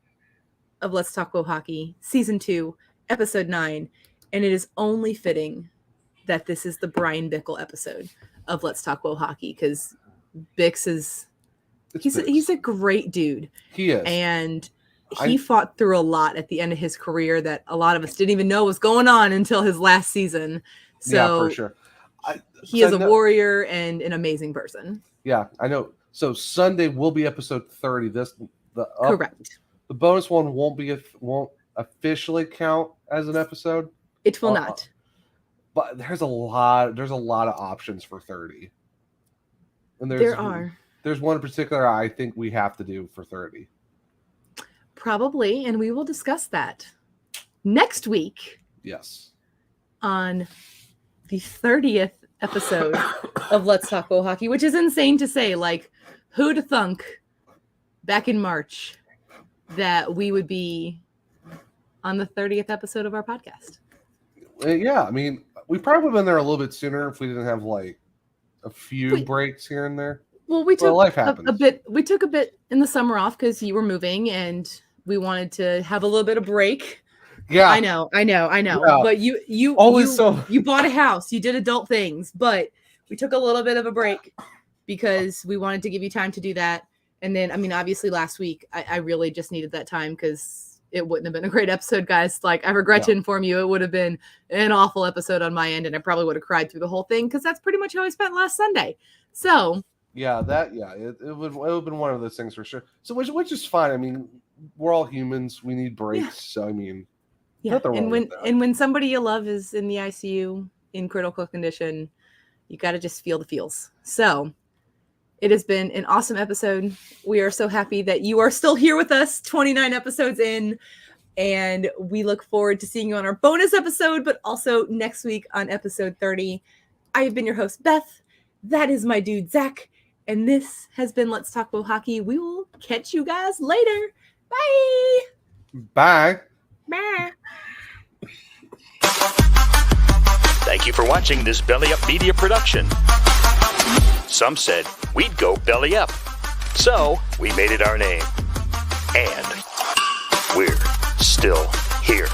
of Let's Talk Hockey, Season 2, Episode 9, and it is only fitting that this is the Brian Bickle episode of Let's Talk Hockey, because Bix is he's a great dude. He is. And he fought through a lot at the end of his career that a lot of us didn't even know was going on until his last season. So yeah, for sure. He is a warrior and an amazing person. Yeah, I know. So Sunday will be episode 30. Correct. The bonus one won't officially count as an episode. It will not. But there's a lot of options for 30. And there's one in particular I think we have to do for 30. Probably, and we will discuss that next week. Yes. On the 30th episode of Let's Talk Hockey, which is insane to say. Like, who'd thunk back in March that we would be on the 30th episode of our podcast? Yeah, I mean, we probably would have been there a little bit sooner if we didn't have like a few breaks here and there. Well, we took life happens. a bit. We took a bit in the summer off because you were moving, and we wanted to have a little bit of break. Yeah, I know. Yeah. But you bought a house. You did adult things, but we took a little bit of a break because we wanted to give you time to do that. And then, I mean, obviously last week, I really just needed that time because it wouldn't have been a great episode, guys. Like, I regret to inform you, it would have been an awful episode on my end, and I probably would have cried through the whole thing because that's pretty much how I spent last Sunday. So it would have been one of those things for sure. So which is fine. I mean, we're all humans. We need breaks. Yeah. So I mean, yeah. And when somebody you love is in the ICU in critical condition, you got to just feel the feels. So it has been an awesome episode. We are so happy that you are still here with us, 29 episodes in, and we look forward to seeing you on our bonus episode, but also next week on episode 30. I have been your host, Beth. That is my dude, Zach. And this has been Let's Talk Hockey. We will catch you guys later. Bye. Bye. Bye. Thank you for watching this Belly Up Media production. Some said we'd go belly up, so we made it our name. And we're still here.